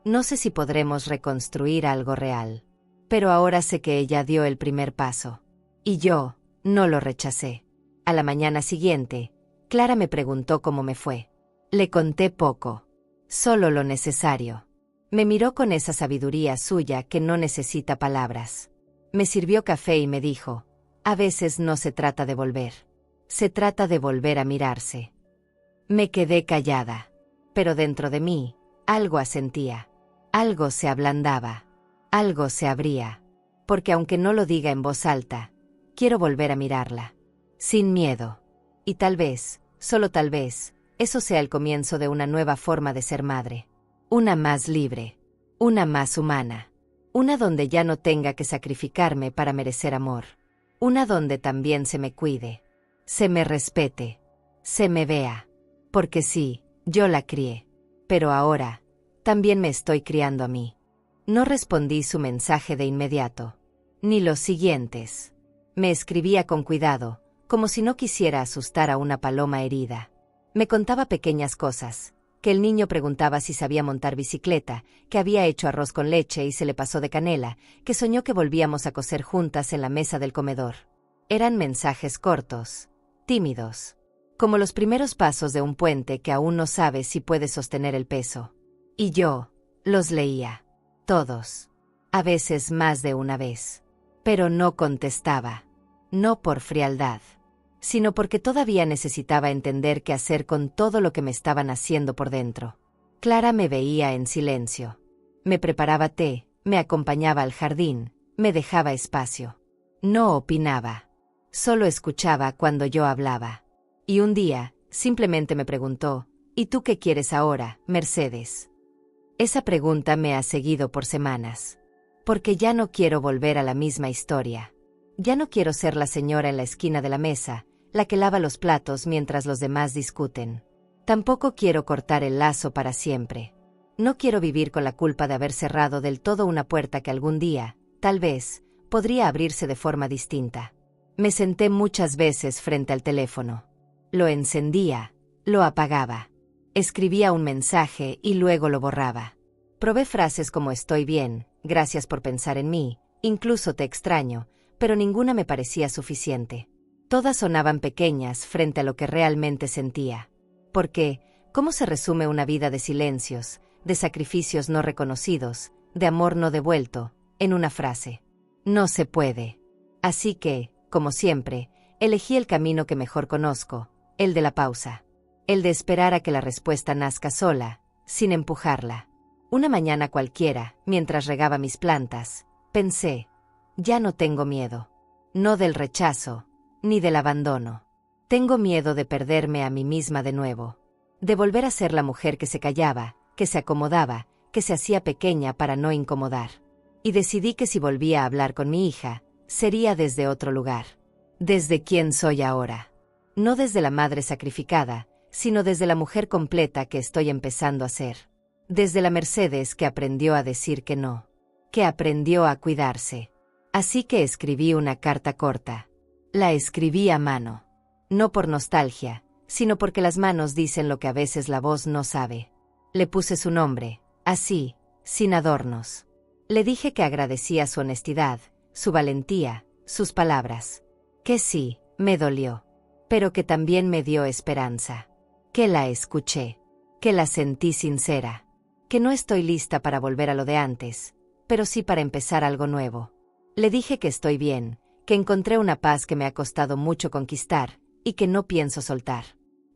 No sé si podremos reconstruir algo real. Pero ahora sé que ella dio el primer paso. Y yo no lo rechacé. A la mañana siguiente, Clara me preguntó cómo me fue. Le conté poco. Solo lo necesario. Me miró con esa sabiduría suya que no necesita palabras. Me sirvió café y me dijo, a veces no se trata de volver. Se trata de volver a mirarse. Me quedé callada. Pero dentro de mí, algo asentía. Algo se ablandaba. Algo se abría. Porque aunque no lo diga en voz alta, quiero volver a mirarla. Sin miedo. Y tal vez, solo tal vez, eso sea el comienzo de una nueva forma de ser madre. Una más libre. Una más humana. Una donde ya no tenga que sacrificarme para merecer amor. Una donde también se me cuide. Se me respete. Se me vea. Porque sí, yo la crié. Pero ahora, también me estoy criando a mí. No respondí su mensaje de inmediato. Ni los siguientes. Me escribía con cuidado, como si no quisiera asustar a una paloma herida. Me contaba pequeñas cosas. Que el niño preguntaba si sabía montar bicicleta, que había hecho arroz con leche y se le pasó de canela, que soñó que volvíamos a coser juntas en la mesa del comedor. Eran mensajes cortos, tímidos, como los primeros pasos de un puente que aún no sabe si puede sostener el peso. Y yo los leía, todos, a veces más de una vez. Pero no contestaba, no por frialdad, sino porque todavía necesitaba entender qué hacer con todo lo que me estaban haciendo por dentro. Clara me veía en silencio. Me preparaba té, me acompañaba al jardín, me dejaba espacio. No opinaba. Solo escuchaba cuando yo hablaba. Y un día, simplemente me preguntó, ¿y tú qué quieres ahora, Mercedes? Esa pregunta me ha seguido por semanas. Porque ya no quiero volver a la misma historia. Ya no quiero ser la señora en la esquina de la mesa, la que lava los platos mientras los demás discuten. Tampoco quiero cortar el lazo para siempre. No quiero vivir con la culpa de haber cerrado del todo una puerta que algún día, tal vez, podría abrirse de forma distinta. Me senté muchas veces frente al teléfono. Lo encendía, lo apagaba. Escribía un mensaje y luego lo borraba. Probé frases como estoy bien, gracias por pensar en mí, incluso te extraño, pero ninguna me parecía suficiente. Todas sonaban pequeñas frente a lo que realmente sentía. Porque, ¿cómo se resume una vida de silencios, de sacrificios no reconocidos, de amor no devuelto, en una frase? No se puede. Así que, como siempre, elegí el camino que mejor conozco, el de la pausa. El de esperar a que la respuesta nazca sola, sin empujarla. Una mañana cualquiera, mientras regaba mis plantas, pensé, ya no tengo miedo. No del rechazo, ni del abandono. Tengo miedo de perderme a mí misma de nuevo. De volver a ser la mujer que se callaba, que se acomodaba, que se hacía pequeña para no incomodar. Y decidí que si volvía a hablar con mi hija, sería desde otro lugar. Desde quién soy ahora. No desde la madre sacrificada, sino desde la mujer completa que estoy empezando a ser. Desde la Mercedes que aprendió a decir que no. que aprendió a cuidarse. Así que escribí una carta corta. La escribí a mano. No por nostalgia, sino porque las manos dicen lo que a veces la voz no sabe. Le puse su nombre, así, sin adornos. Le dije que agradecía su honestidad, su valentía, sus palabras. Que sí, me dolió. Pero que también me dio esperanza. Que la escuché. Que la sentí sincera. Que no estoy lista para volver a lo de antes, pero sí para empezar algo nuevo. Le dije que estoy bien, que encontré una paz que me ha costado mucho conquistar, y que no pienso soltar.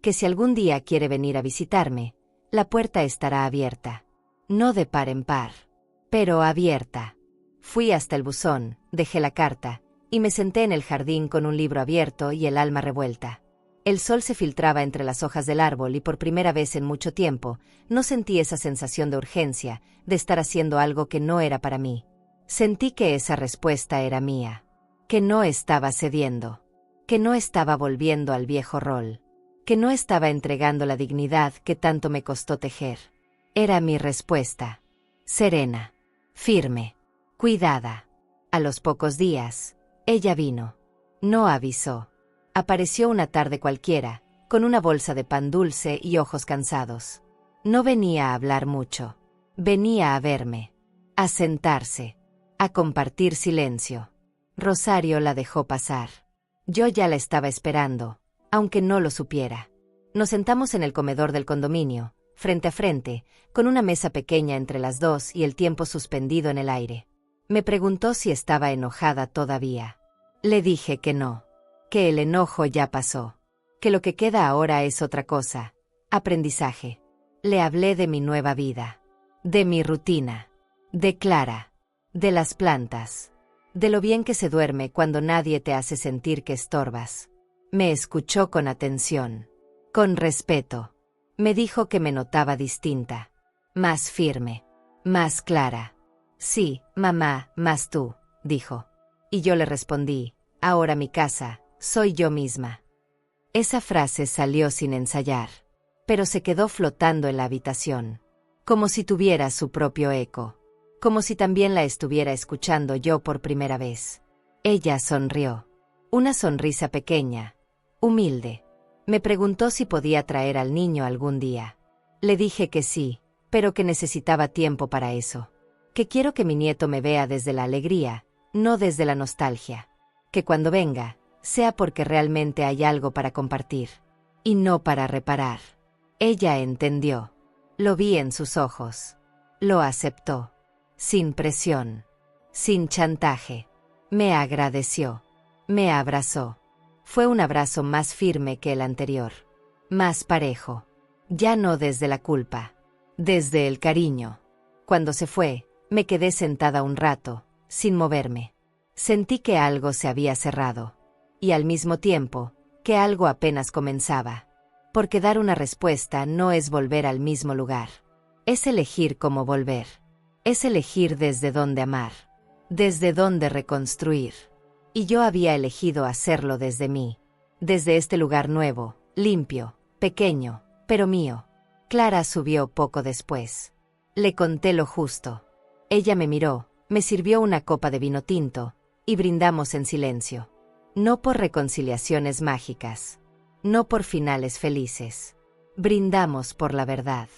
Que si algún día quiere venir a visitarme, la puerta estará abierta. No de par en par, pero abierta. Fui hasta el buzón, dejé la carta, y me senté en el jardín con un libro abierto y el alma revuelta. El sol se filtraba entre las hojas del árbol y por primera vez en mucho tiempo, no sentí esa sensación de urgencia, de estar haciendo algo que no era para mí. Sentí que esa respuesta era mía. Que no estaba cediendo. Que no estaba volviendo al viejo rol. Que no estaba entregando la dignidad que tanto me costó tejer. Era mi respuesta. Serena. Firme. Cuidada. A los pocos días, ella vino. No avisó. Apareció una tarde cualquiera, con una bolsa de pan dulce y ojos cansados. No venía a hablar mucho. Venía a verme. A sentarse. A compartir silencio. Rosario la dejó pasar. Yo ya la estaba esperando, aunque no lo supiera. Nos sentamos en el comedor del condominio, frente a frente, con una mesa pequeña entre las dos y el tiempo suspendido en el aire. Me preguntó si estaba enojada todavía. Le dije que no. Que el enojo ya pasó. Que lo que queda ahora es otra cosa. Aprendizaje. Le hablé de mi nueva vida. De mi rutina. De Clara. De las plantas. De lo bien que se duerme cuando nadie te hace sentir que estorbas. Me escuchó con atención. Con respeto. Me dijo que me notaba distinta. Más firme. Más clara. Sí, mamá, más tú, dijo. Y yo le respondí, ahora mi casa, soy yo misma. Esa frase salió sin ensayar, pero se quedó flotando en la habitación, como si tuviera su propio eco, como si también la estuviera escuchando yo por primera vez. Ella sonrió. Una sonrisa pequeña, humilde. Me preguntó si podía traer al niño algún día. Le dije que sí, pero que necesitaba tiempo para eso. Que quiero que mi nieto me vea desde la alegría, no desde la nostalgia. Que cuando venga, sea porque realmente hay algo para compartir, y no para reparar. Ella entendió. Lo vi en sus ojos. Lo aceptó. Sin presión. Sin chantaje. Me agradeció. Me abrazó. Fue un abrazo más firme que el anterior. Más parejo. Ya no desde la culpa. Desde el cariño. Cuando se fue, me quedé sentada un rato, sin moverme. Sentí que algo se había cerrado. Y al mismo tiempo, que algo apenas comenzaba. Porque dar una respuesta no es volver al mismo lugar. Es elegir cómo volver. Es elegir desde dónde amar. Desde dónde reconstruir. Y yo había elegido hacerlo desde mí. Desde este lugar nuevo, limpio, pequeño, pero mío. Clara subió poco después. Le conté lo justo. Ella me miró, me sirvió una copa de vino tinto, y brindamos en silencio. No por reconciliaciones mágicas. No por finales felices. Brindamos por la verdad.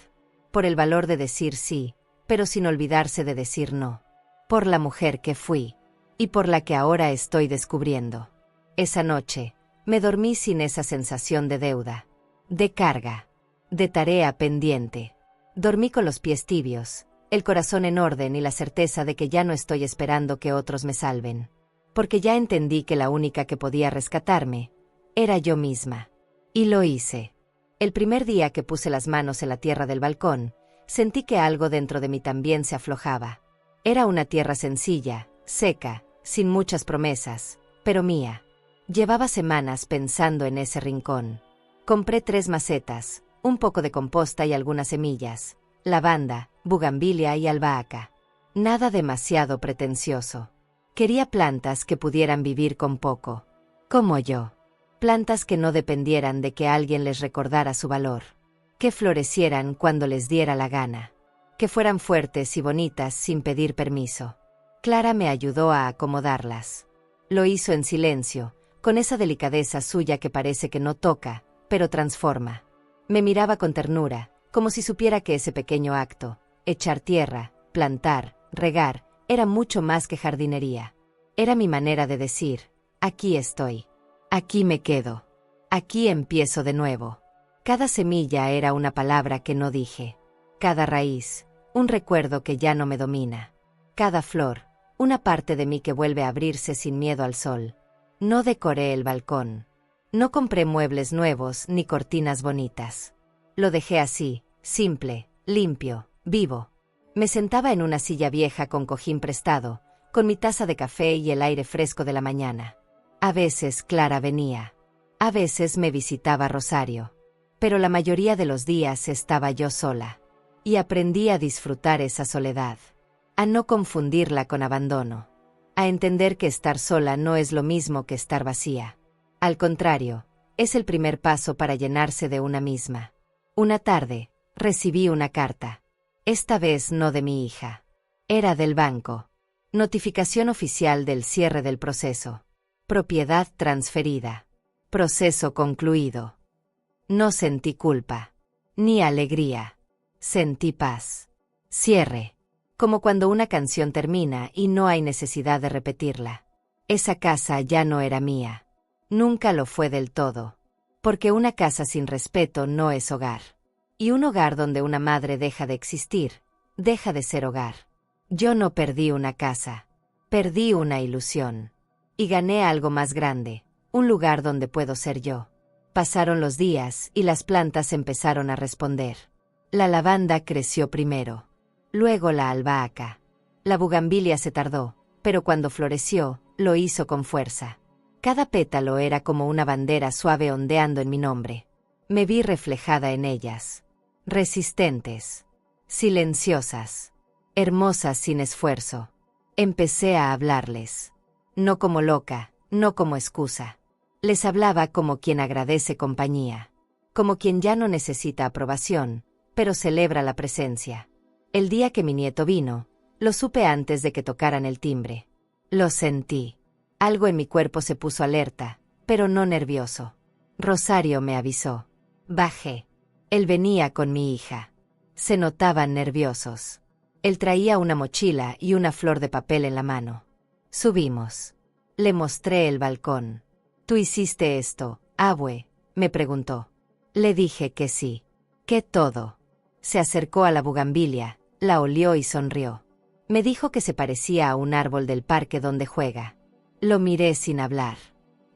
Por el valor de decir sí, pero sin olvidarse de decir no. Por la mujer que fui. Y por la que ahora estoy descubriendo. Esa noche, me dormí sin esa sensación de deuda. De carga. De tarea pendiente. Dormí con los pies tibios, el corazón en orden y la certeza de que ya no estoy esperando que otros me salven. Porque ya entendí que la única que podía rescatarme era yo misma. Y lo hice. El primer día que puse las manos en la tierra del balcón, sentí que algo dentro de mí también se aflojaba. Era una tierra sencilla, seca, sin muchas promesas, pero mía. Llevaba semanas pensando en ese rincón. Compré 3 macetas, un poco de composta y algunas semillas, lavanda, bugambilia y albahaca. Nada demasiado pretencioso. Quería plantas que pudieran vivir con poco. Como yo. Plantas que no dependieran de que alguien les recordara su valor. Que florecieran cuando les diera la gana. Que fueran fuertes y bonitas sin pedir permiso. Clara me ayudó a acomodarlas. Lo hizo en silencio, con esa delicadeza suya que parece que no toca, pero transforma. Me miraba con ternura, como si supiera que ese pequeño acto, echar tierra, plantar, regar, era mucho más que jardinería. Era mi manera de decir, aquí estoy. Aquí me quedo. Aquí empiezo de nuevo. Cada semilla era una palabra que no dije. Cada raíz, un recuerdo que ya no me domina. Cada flor, una parte de mí que vuelve a abrirse sin miedo al sol. No decoré el balcón. No compré muebles nuevos ni cortinas bonitas. Lo dejé así, simple, limpio, vivo. Me sentaba en una silla vieja con cojín prestado, con mi taza de café y el aire fresco de la mañana. A veces Clara venía. A veces me visitaba Rosario. Pero la mayoría de los días estaba yo sola. Y aprendí a disfrutar esa soledad. A no confundirla con abandono. A entender que estar sola no es lo mismo que estar vacía. Al contrario, es el primer paso para llenarse de una misma. Una tarde, recibí una carta. Esta vez no de mi hija. Era del banco. Notificación oficial del cierre del proceso. Propiedad transferida. Proceso concluido. No sentí culpa. Ni alegría. Sentí paz. Cierre. Como cuando una canción termina y no hay necesidad de repetirla. Esa casa ya no era mía. Nunca lo fue del todo. Porque una casa sin respeto no es hogar. Y un hogar donde una madre deja de existir, deja de ser hogar. Yo no perdí una casa. Perdí una ilusión. Y gané algo más grande, un lugar donde puedo ser yo. Pasaron los días y las plantas empezaron a responder. La lavanda creció primero. Luego la albahaca. La bugambilia se tardó, pero cuando floreció, lo hizo con fuerza. Cada pétalo era como una bandera suave ondeando en mi nombre. Me vi reflejada en ellas. Resistentes. Silenciosas. Hermosas sin esfuerzo. Empecé a hablarles. No como loca, no como excusa. Les hablaba como quien agradece compañía. Como quien ya no necesita aprobación, pero celebra la presencia. El día que mi nieto vino, lo supe antes de que tocaran el timbre. Lo sentí. Algo en mi cuerpo se puso alerta, pero no nervioso. Rosario me avisó. Bajé. Él venía con mi hija. Se notaban nerviosos. Él traía una mochila y una flor de papel en la mano. Subimos. Le mostré el balcón. ¿Tú hiciste esto, abue?, me preguntó. Le dije que sí. Que todo. Se acercó a la bugambilia, la olió y sonrió. Me dijo que se parecía a un árbol del parque donde juega. Lo miré sin hablar.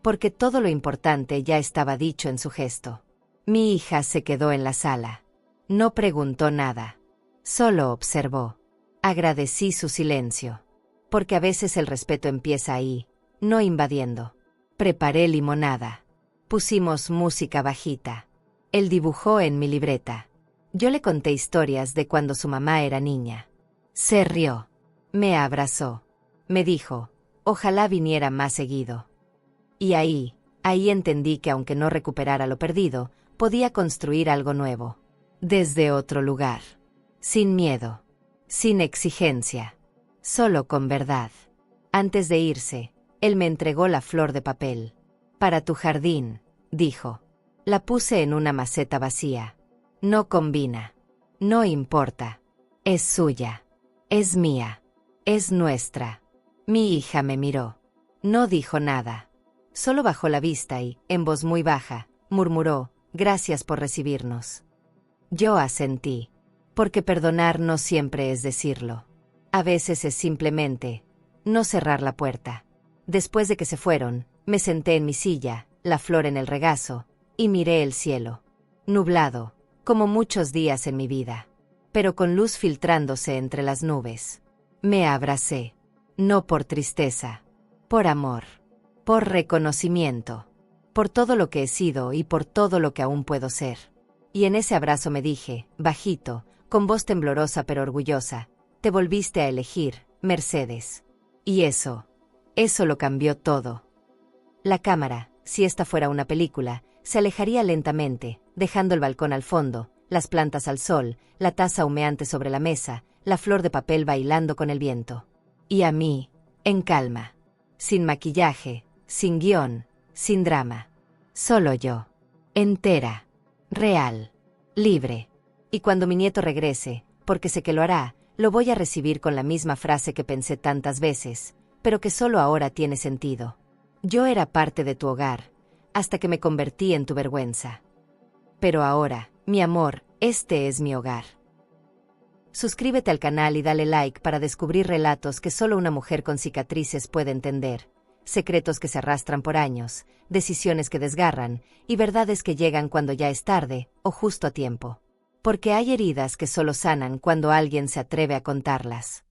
Porque todo lo importante ya estaba dicho en su gesto. Mi hija se quedó en la sala. No preguntó nada. Solo observó. Agradecí su silencio. Porque a veces el respeto empieza ahí, no invadiendo. Preparé limonada. Pusimos música bajita. Él dibujó en mi libreta. Yo le conté historias de cuando su mamá era niña. Se rió. Me abrazó. Me dijo, ojalá viniera más seguido. Y ahí entendí que aunque no recuperara lo perdido, podía construir algo nuevo. Desde otro lugar. Sin miedo. Sin exigencia. Solo con verdad. Antes de irse, él me entregó la flor de papel. Para tu jardín, dijo. La puse en una maceta vacía. No combina. No importa. Es suya. Es mía. Es nuestra. Mi hija me miró. No dijo nada. Solo bajó la vista y, en voz muy baja, murmuró, gracias por recibirnos. Yo asentí. Porque perdonar no siempre es decirlo. A veces es simplemente no cerrar la puerta. Después de que se fueron, me senté en mi silla, la flor en el regazo, y miré el cielo. Nublado, como muchos días en mi vida, pero con luz filtrándose entre las nubes. Me abracé. No por tristeza. Por amor. Por reconocimiento. Por todo lo que he sido y por todo lo que aún puedo ser. Y en ese abrazo me dije, bajito, con voz temblorosa pero orgullosa, te volviste a elegir, Mercedes. Y eso lo cambió todo. La cámara, si esta fuera una película, se alejaría lentamente, dejando el balcón al fondo, las plantas al sol, la taza humeante sobre la mesa, la flor de papel bailando con el viento. Y a mí, en calma. Sin maquillaje, sin guión, sin drama. Solo yo. Entera. Real. Libre. Y cuando mi nieto regrese, porque sé que lo hará, lo voy a recibir con la misma frase que pensé tantas veces, pero que solo ahora tiene sentido. Yo era parte de tu hogar, hasta que me convertí en tu vergüenza. Pero ahora, mi amor, este es mi hogar. Suscríbete al canal y dale like para descubrir relatos que solo una mujer con cicatrices puede entender, secretos que se arrastran por años, decisiones que desgarran, y verdades que llegan cuando ya es tarde, o justo a tiempo. Porque hay heridas que solo sanan cuando alguien se atreve a contarlas.